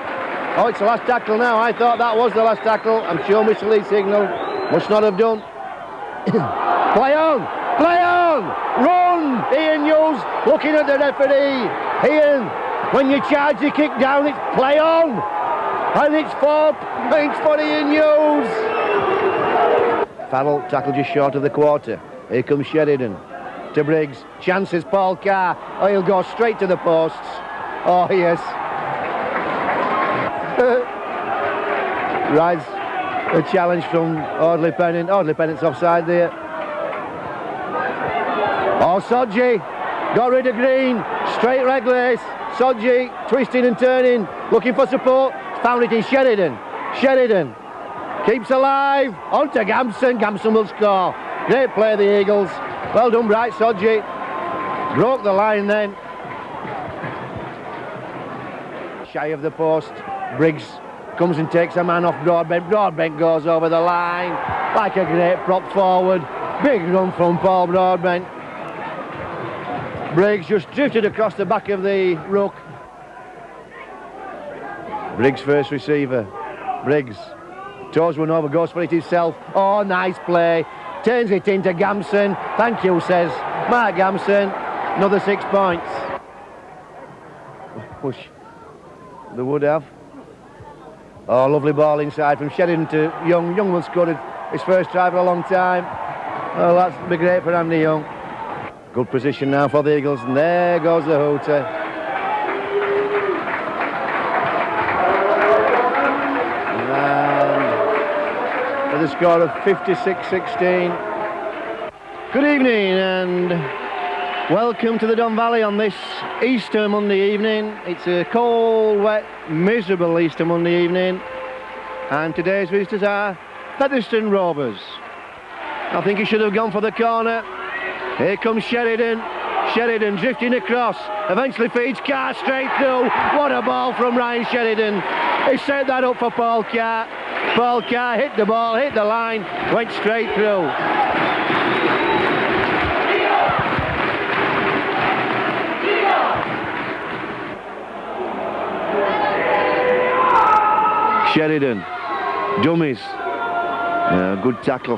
Oh, it's the last tackle now. I thought that was the last tackle. I'm sure Mr. Lee signalled. Must not have done. Play on! Run! Ian Hughes looking at the referee. Ian, when you charge your kick down, it's play on! And it's 4 points for Ian Hughes. Farrell tackled just short of the quarter. Here comes Sheridan to Briggs. Chances Paul Carr. Oh, he'll go straight to the posts. Oh, yes. Rides a challenge from Audley Pennant. Audley Pennant's offside there. Oh, Sodji got rid of Green. Straight leg lace. Sodji twisting and turning, looking for support. Found it in Sheridan. Sheridan keeps alive. On to Gamson. Gamson will score. Great play, the Eagles. Well done, Bright Sodji. Broke the line then. Shy of the post. Briggs comes and takes a man off Broadbent. Broadbent goes over the line like a great prop forward. Big run from Paul Broadbent. Briggs just drifted across the back of the ruck. Briggs first receiver. Briggs toes one over, goes for it himself. Oh, nice play. Turns it into Gamson. Thank you, says Mark Gamson. Another 6 points. Push. They would have. Oh, lovely ball inside from Sheridan to Young. Young will score his first try for a long time. Oh, that's be great for Andy Young. Good position now for the Eagles, and there goes the hooter. And with a score of 56-16. Good evening and welcome to the Don Valley on this Easter Monday evening. It's a cold, wet, miserable Easter Monday evening. And today's visitors are Featherstone Rovers. I think he should have gone for the corner. Here comes Sheridan. Sheridan drifting across. Eventually feeds Carr straight through. What a ball from Ryan Sheridan. He set that up for Paul Carr. Paul Carr hit the ball, hit the line, went straight through. Sheridan, dummies. Good tackle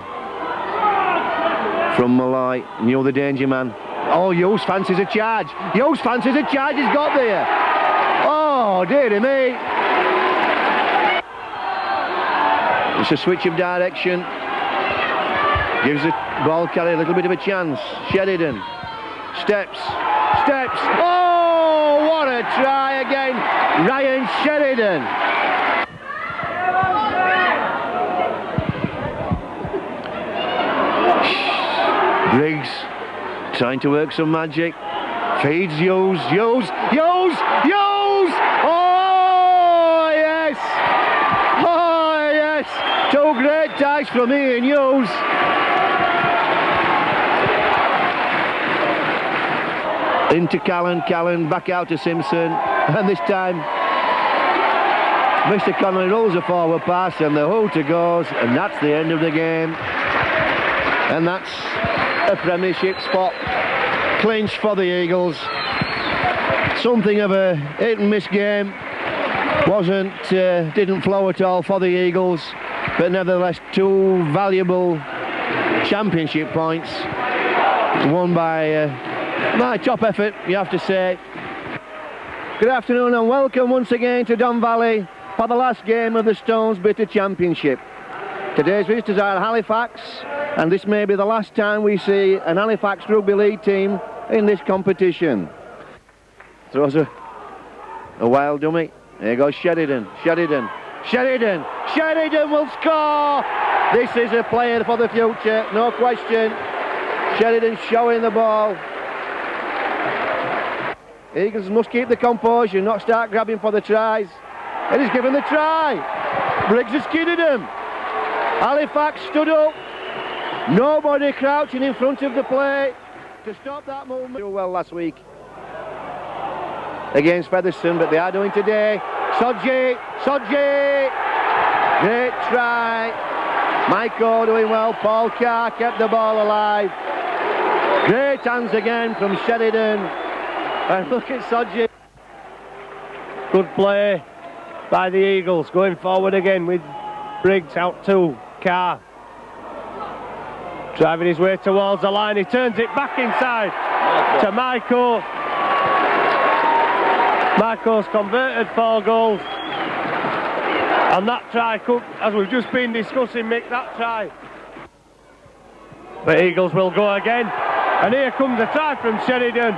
from Malloy. Knew the danger man. Oh, Hughes fancies a charge. Hughes fancies a charge. He's got there. Oh, dearie me. It's a switch of direction. Gives the ball carrier a little bit of a chance. Sheridan. Steps. Steps. Oh, what a try again. Ryan Sheridan. Briggs trying to work some magic. Feeds Hughes. Hughes. Hughes. Hughes. Oh, yes. Oh, yes. Two great tags from Ian Hughes. Into Callan. Callan back out to Simpson. And this time, Mr. Connolly rolls a forward pass and the hooter goes. And that's the end of the game. And that's a Premiership spot clinch for the Eagles. Something of a hit and miss game. Didn't flow at all for the Eagles, but nevertheless 2 valuable championship points won by top effort, you have to say. Good afternoon and welcome once again to Don Valley for the last game of the Stones Bitter Championship. Today's visitors are Halifax, and this may be the last time we see an Halifax Rugby League team in this competition. Throws a wild dummy. Here goes Sheridan. Sheridan. Sheridan. Sheridan will score. This is a player for the future, no question. Sheridan showing the ball. Eagles must keep the composure, not start grabbing for the tries. And he's given the try. Briggs has skidded him. Halifax stood up. Nobody crouching in front of the play to stop that movement. Did well last week against Featherstone, but they are doing today. Sodji. Sodji. Great try. Maiko doing well. Paul Carr kept the ball alive. Great hands again from Sheridan. And look at Sodji. Good play by the Eagles, going forward again with Briggs out to Carr. Driving his way towards the line, he turns it back inside to Maiko. Maiko's converted 4 goals. And that try could, as we've just been discussing, Mick, that try. The Eagles will go again. And here comes a try from Sheridan.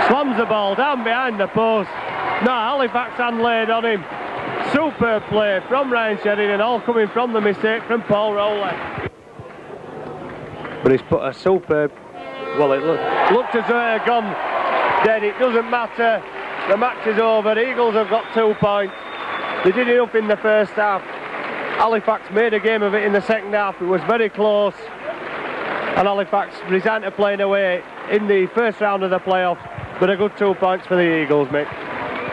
Slams the ball down behind the post. No, Halifax hand laid on him. Superb play from Ryan Sheridan, all coming from the mistake from Paul Rowley. But he's put a superb... Well, it looked as though it had gone dead. It doesn't matter. The match is over. Eagles have got 2 points. They did enough in the first half. Halifax made a game of it in the second half. It was very close. And Halifax resigned to playing away in the first round of the playoffs. But a good 2 points for the Eagles, Mick.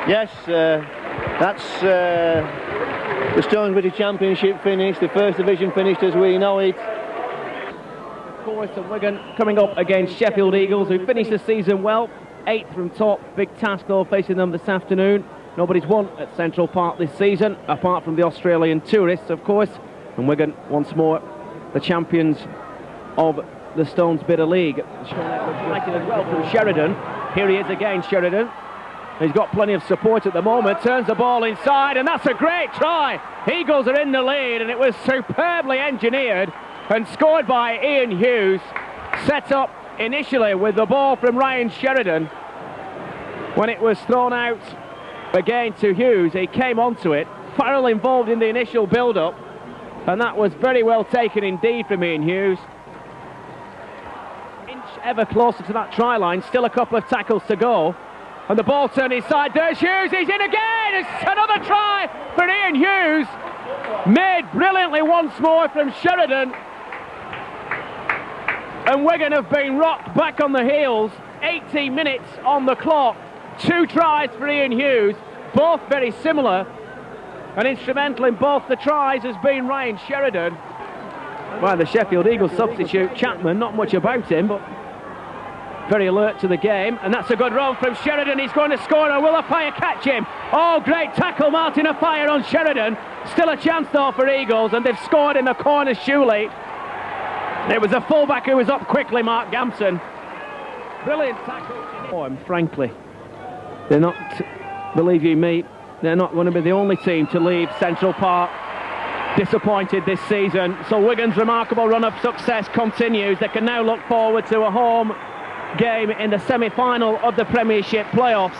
Yes, that's the Stones Bitter Championship finished, the First Division finished as we know it. Of course, and Wigan coming up against Sheffield Eagles, who finished the season well. 8th from top, big task though facing them this afternoon. Nobody's won at Central Park this season, apart from the Australian tourists, of course. And Wigan, once more, the champions of the Stones Bitter League. Excited as well from Sheridan. Here he is again, Sheridan. He's got plenty of support at the moment, turns the ball inside, and that's a great try. Eagles are in the lead, and it was superbly engineered and scored by Ian Hughes. Set up initially with the ball from Ryan Sheridan. When it was thrown out again to Hughes, he came onto it. Farrell involved in the initial build-up, and that was very well taken indeed from Ian Hughes. Inch ever closer to that try line, still a couple of tackles to go. And the ball turned inside. There's Hughes. He's in again. It's another try for Ian Hughes. Made brilliantly once more from Sheridan. And Wigan have been rocked back on the heels. 18 minutes on the clock. 2 tries for Ian Hughes, both very similar. And instrumental in both the tries has been Ryan Sheridan. Well, the Sheffield Eagles substitute, Chapman, not much about him, but very alert to the game. And that's a good run from Sheridan. He's going to score, or will Afire catch him? Oh, great tackle, Martin Afire on Sheridan. Still a chance though for Eagles, and they've scored in the corner surely. It was a fullback who was up quickly, Mark Gampson. Brilliant tackle. Frankly, they're not, believe you me, they're not going to be the only team to leave Central Park disappointed this season. So Wigan's remarkable run of success continues. They can now look forward to a home game in the semi-final of the Premiership playoffs.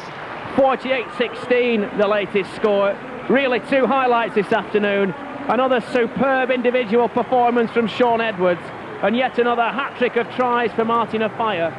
48-16 the latest score. Really 2 highlights this afternoon. Another superb individual performance from Sean Edwards, and yet another hat-trick of tries for Martin Afire.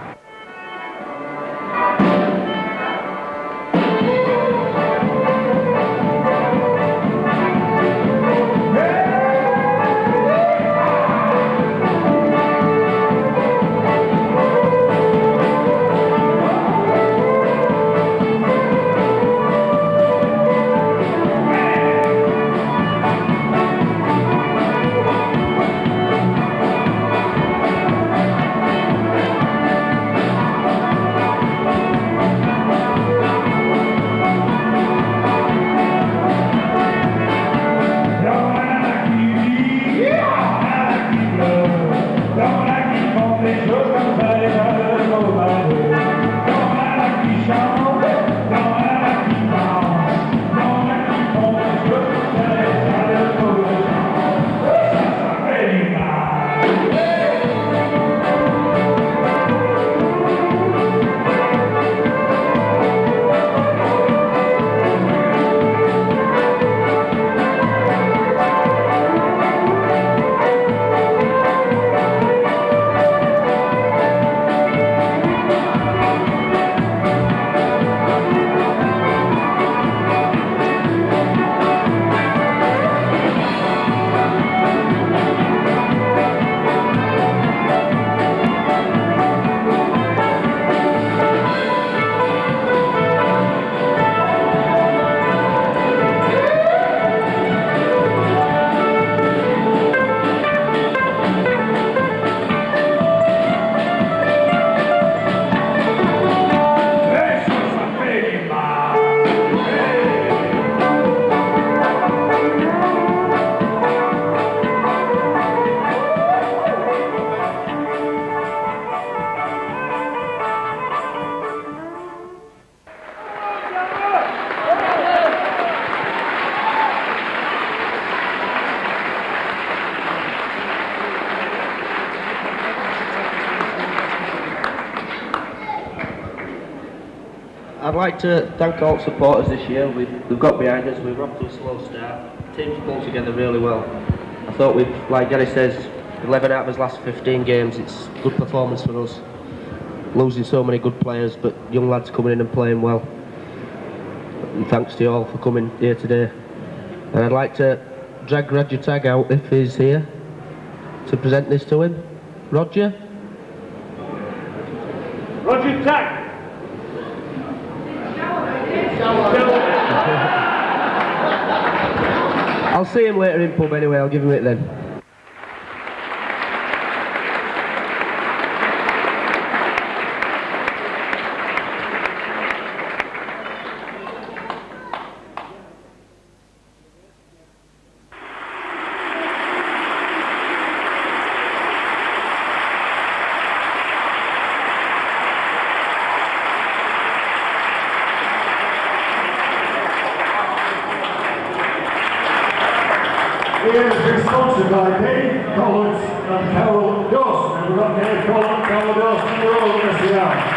I'd like to thank all supporters this year. We've got behind us, we're off to a slow start. The team's pulled together really well. I thought we've, like Gary says, 11 out of his last 15 games, it's a good performance for us. Losing so many good players, but young lads coming in and playing well. And thanks to you all for coming here today. And I'd like to drag Roger Tagg out if he's here to present this to him. Roger? Roger Tagg! I'll see him later in pub anyway, I'll give him it then. Is sponsored by Dave Collins and Carol Dawson. We've got Dave Collins and Carol Dawson on the road in this year.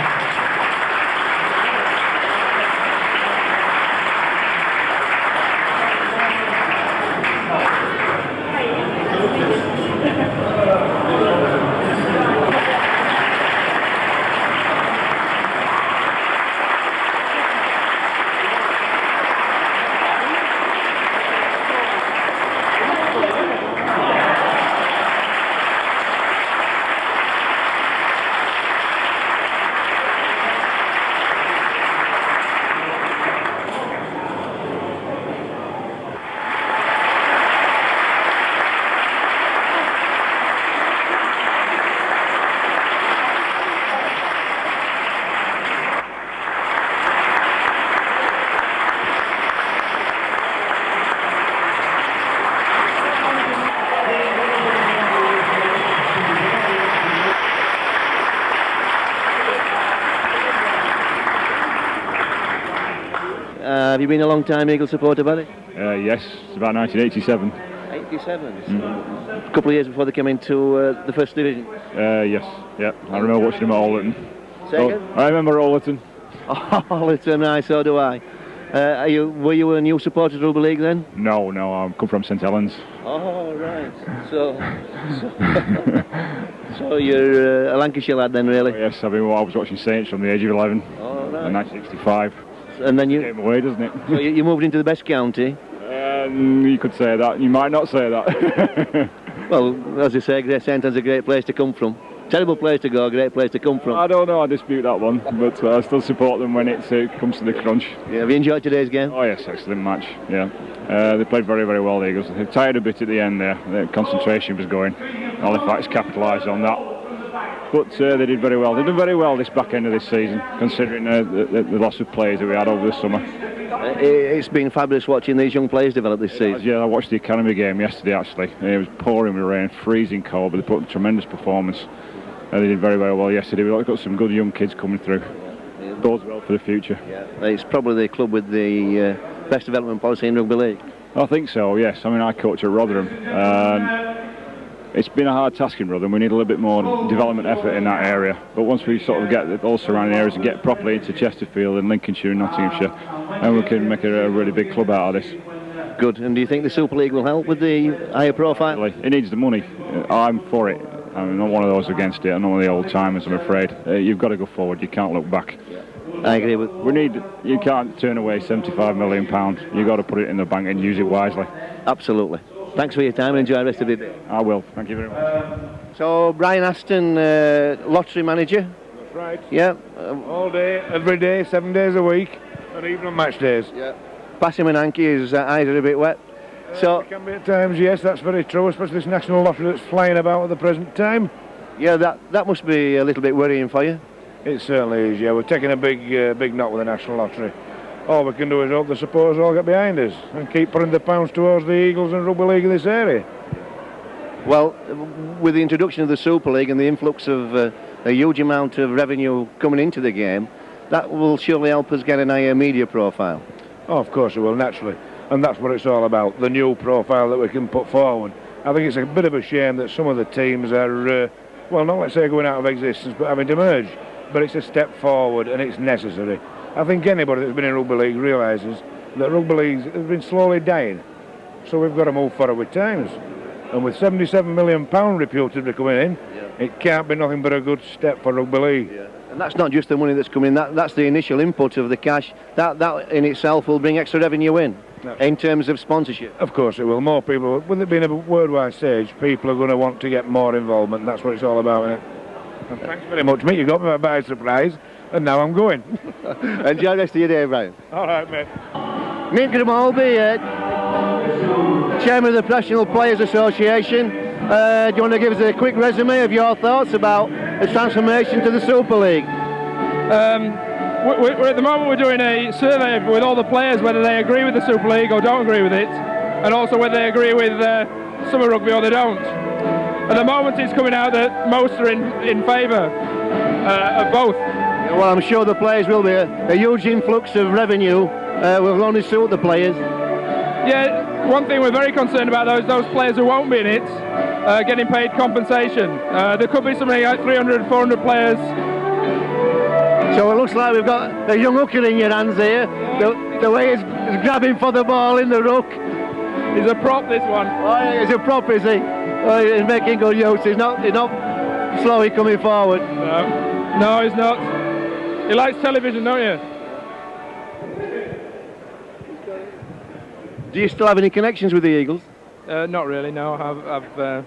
Have you been a long time Eagle supporter, Barry? Yes, it's about 1987. 87? A couple of years before they came into the First Division? Yes, yeah. I remember watching them at Allerton. Say again? I remember Allerton. Oh, Allerton, aye, so do I. Were you a new supporter of Rugby League then? No, I come from St Helens. Oh, right. So you're a Lancashire lad then, really? Oh, yes, I was watching Saints from the age of 11 in 1965. And then you came away, doesn't it? So you moved into the best county? You could say that. You might not say that. Well, as you say, St Anton's a great place to come from. Terrible place to go, great place to come from. I don't know, I dispute that one, but I still support them when it comes to the crunch. Yeah, have you enjoyed today's game? Oh yes, excellent match, yeah. They played very, very well, the Eagles. They tired a bit at the end there, their concentration was going. Halifax capitalised on that. But they did very well. They've done very well this back end of this season, considering the loss of players that we had over the summer. It's been fabulous watching these young players develop this season. Yeah, I watched the academy game yesterday actually. It was pouring with rain, freezing cold, but they put a tremendous performance. They did very, very well yesterday. We've got some good young kids coming through. Bodes well for the future. Yeah. It's probably the club with the best development policy in Rugby League. I think so, yes. I mean, I coach at Rotherham. It's been a hard task in Rotherham. We need a little bit more development effort in that area. But once we sort of get all surrounding areas and get properly into Chesterfield and Lincolnshire and Nottinghamshire, then we can make a really big club out of this. Good. And do you think the Super League will help with the higher profile? It needs the money. I'm for it. I'm not one of those against it. I'm not one of the old timers, I'm afraid. You've got to go forward. You can't look back. I agree with. You can't turn away £75 million. You've got to put it in the bank and use it wisely. Absolutely. Thanks for your time and enjoy the rest of the day. I will. Thank you very much. So Brian Aston, lottery manager. That's right. Yeah. All day, every day, 7 days a week, and even on match days. Yeah. Passing an hanky, his eyes are a bit wet. So it can be at times, yes, that's very true, especially this national lottery that's flying about at the present time. Yeah, that must be a little bit worrying for you. It certainly is, yeah. We're taking a big knock with the national lottery. All we can do is hope the supporters all get behind us and keep putting the pounds towards the Eagles and Rugby League in this area. Well, with the introduction of the Super League and the influx of a huge amount of revenue coming into the game, that will surely help us get an higher media profile. Oh, of course it will, naturally. And that's what it's all about, the new profile that we can put forward. I think it's a bit of a shame that some of the teams are, well, not let's say going out of existence, but having to merge. But it's a step forward and it's necessary. I think anybody that's been in Rugby League realises that Rugby League has been slowly dying. So we've got to move forward with times. And with £77 million reputedly coming in, it can't be nothing but a good step for Rugby League. Yeah. And that's not just the money that's coming, that's the initial input of the cash. That in itself will bring extra revenue in terms of sponsorship. Of course it will. More people, with it being a worldwide stage, people are going to want to get more involvement. That's what it's all about, isn't it? And thanks very much, mate. You got me by surprise, and now I'm going. Enjoy the rest of your day, Brian. All right, mate. Nick Grimaldi, Chairman of the Professional Players Association. Do you want to give us a quick resume of your thoughts about the transformation to the Super League? At the moment we're doing a survey with all the players whether they agree with the Super League or don't agree with it, and also whether they agree with summer rugby or they don't. At the moment it's coming out that most are in favour of both. Well, I'm sure the players will be. A huge influx of revenue will only suit the players. Yeah, one thing we're very concerned about those players who won't be in it getting paid compensation. There could be something like 300, 400 players. So it looks like we've got a young hooker in your hands here. The way he's grabbing for the ball in the ruck. He's a prop, this one. Oh, he's a prop, is he? Oh, he's making good use. He's not slowly coming forward. No, he's not. He likes television, don't you? Do you still have any connections with the Eagles? Not really, no. I've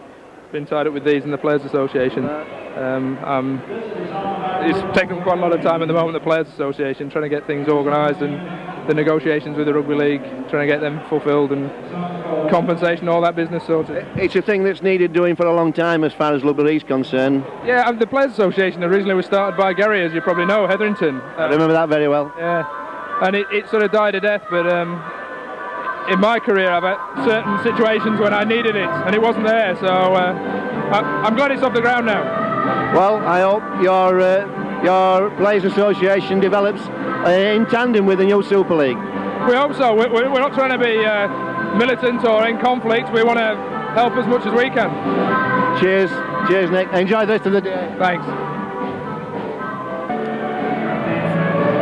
been tied up with these in the Players Association. It's taken quite a lot of time at the moment, the Players Association, trying to get things organised and the negotiations with the Rugby League, trying to get them fulfilled and compensation, all that business sorted. It's a thing that's needed doing for a long time as far as Rugby League's concerned. Yeah, the Players Association originally was started by Gary, as you probably know, Hetherington. I remember that very well. Yeah, and it sort of died a death, but in my career I've had certain situations when I needed it and it wasn't there, so I'm glad it's off the ground now. Well, I hope your Players Association develops in tandem with the new Super League. We hope so. We're not trying to be militant or in conflict. We want to help as much as we can. Cheers. Cheers, Nick. Enjoy the rest of the day. Thanks.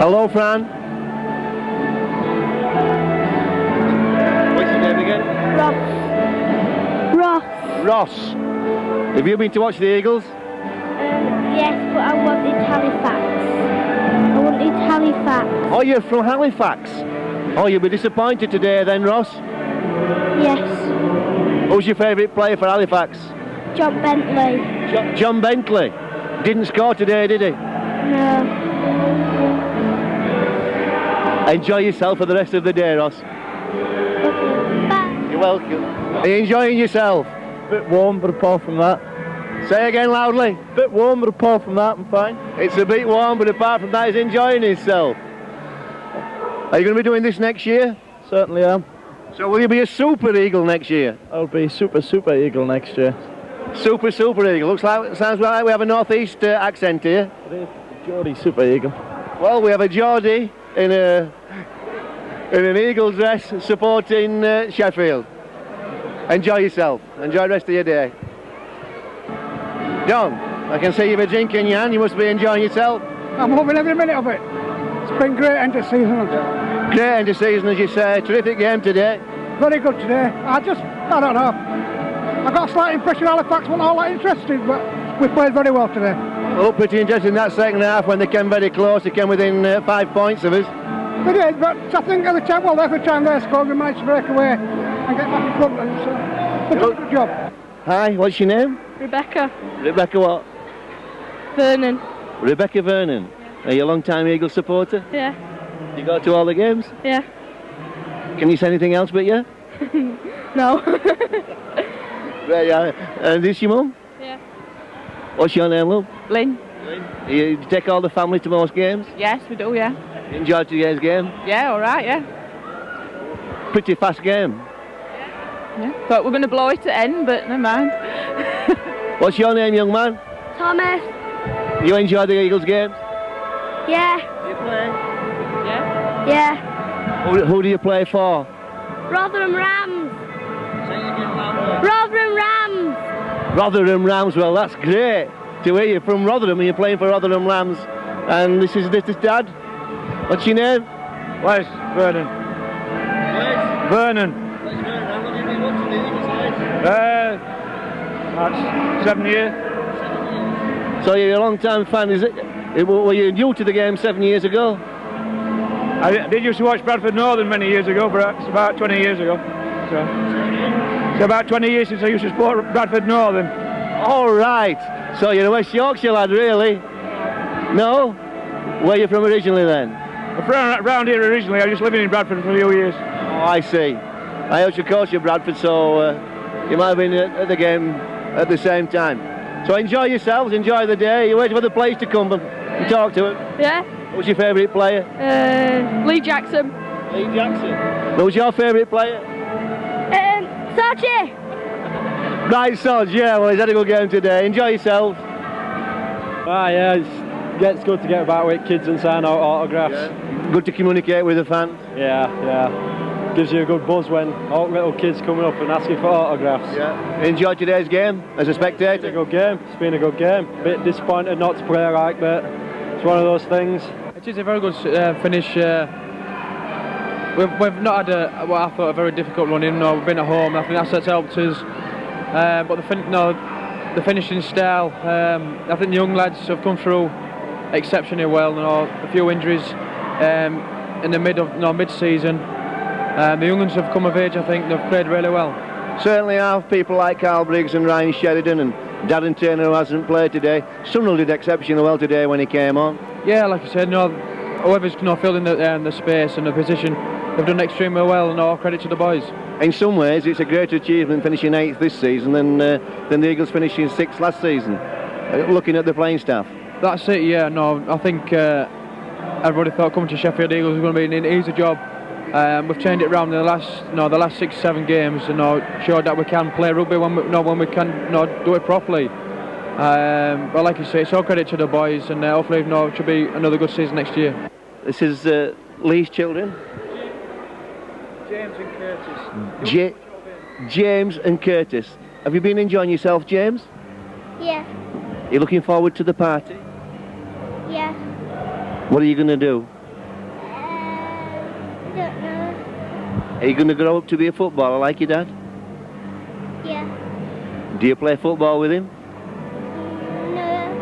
Hello, Fran. What's your name again? Ross. Ross. Have you been to watch the Eagles? Yes, but I wanted Halifax. Oh, you're from Halifax? Oh, you'll be disappointed today then, Ross? Yes. Who's your favourite player for Halifax? John Bentley. John Bentley? Didn't score today, did he? No. Enjoy yourself for the rest of the day, Ross. Bye. You're welcome. Are you enjoying yourself? Bit warm, but apart from that. Say again loudly. Bit warm, but apart from that, I'm fine. It's a bit warm, but apart from that, he's enjoying himself. Are you going to be doing this next year? Certainly am. So will you be a Super Eagle next year? I'll be Super Eagle next year. Super Eagle. Sounds like we have a northeast accent here. It is Geordie Super Eagle. Well, we have a Geordie in an Eagle dress supporting Sheffield. Enjoy yourself. Enjoy the rest of your day. John, I can see you have a drink in your hand. You must be enjoying yourself. I'm loving every minute of it. It's been great end of season. Great end of season, as you say. Terrific game today. Very good today. I don't know. I got a slight impression Halifax weren't all that interested, but we played very well today. Well, pretty interesting in that second half when they came very close. They came within 5 points of us. They did, but I think every time they scored, we managed to break away and get back in front of them. So they did a good job. Hi, what's your name? Rebecca. Rebecca what? Vernon. Rebecca Vernon. Are you a long-time Eagle supporter? Yeah. You go to all the games? Yeah. Can you say anything else but yeah? No. Right, yeah. And this your mum? Yeah. What's your name, love? Lynn. You take all the family to most games? Yes, we do, yeah. You enjoyed today's game? Yeah, all right, yeah. Pretty fast game. Yeah. Thought we're going to blow it to end, but never mind. What's your name, young man? Thomas. You enjoy the Eagles games? Yeah. You play? Yeah. Yeah. Who do you play for? Rotherham Rams. Rotherham Rams. Rotherham Rams. Well, that's great to hear you from Rotherham and you're playing for Rotherham Rams. And this is Dad. What's your name? Les Vernon. Les? Vernon. Les Vernon. How long have you been watching the Eagles games? That's 7 years. So you're a long-time fan, is it? Were you new to the game 7 years ago? I did used to watch Bradford Northern many years ago, but it's about 20 years ago. So it's about 20 years since I used to support Bradford Northern. All right. So you're a West Yorkshire lad, really? No? Where are you from originally then? I'm from around here originally. I was just living in Bradford for a few years. Oh, I see. I used to coach you Bradford, so you might have been at the game at the same time. So enjoy yourselves, enjoy the day. You wait for the players to come and talk to them. Yeah. Who's your favourite player? Lee Jackson. Lee Jackson. Who's your favourite player? Sochi. Right, Sodge, yeah, well, he's had a good game today. Enjoy yourself. Yeah, it's good to get about with kids and sign out autographs. Yeah. Good to communicate with the fans. Yeah. Gives you a good buzz when all little kids coming up and asking for autographs. Yeah. Enjoyed today's game as a spectator? It's been a good game. It's been a good game. A bit disappointed not to play like that. It's one of those things. It is a very good finish. We've not had what I thought a very difficult run in. We've been at home. I think that's helped us. But the finishing style. I think the young lads have come through exceptionally well. A few injuries in the mid-season. The young ones have come of age. I think they've played really well. Certainly have. People like Carl Briggs and Ryan Sheridan and Darren Turner, who hasn't played today. Sunil did exceptionally well today when he came on. Yeah, like I said, whoever's filling the space and the position, they've done extremely well, and all credit to the boys. In some ways, it's a greater achievement finishing 8th this season than the Eagles finishing 6th last season. Looking at the playing staff. That's it. Yeah. I think everybody thought coming to Sheffield Eagles was going to be an easy job. We've changed it around in the last 6-7 games, and showed that we can play rugby when we can do it properly. But like you say, it's all credit to the boys, and hopefully it should be another good season next year. This is Lee's children. James and Curtis. James and Curtis. Have you been enjoying yourself, James? Yeah. Are you looking forward to the party? Yeah. What are you going to do? Don't know. Are you going to grow up to be a footballer like your dad? Yeah. Do you play football with him? No.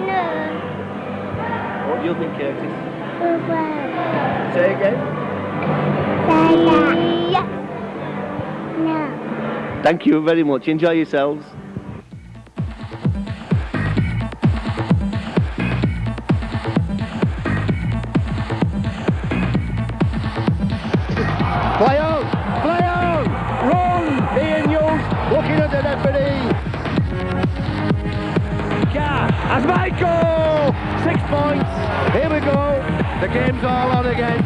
No. What do you think, Curtis? Football. Say again? Yeah. No. Thank you very much. Enjoy yourselves. Play on! Play on! Run! Ian Hughes looking at the referee. As Michael! 6 points. Here we go. The game's all on again.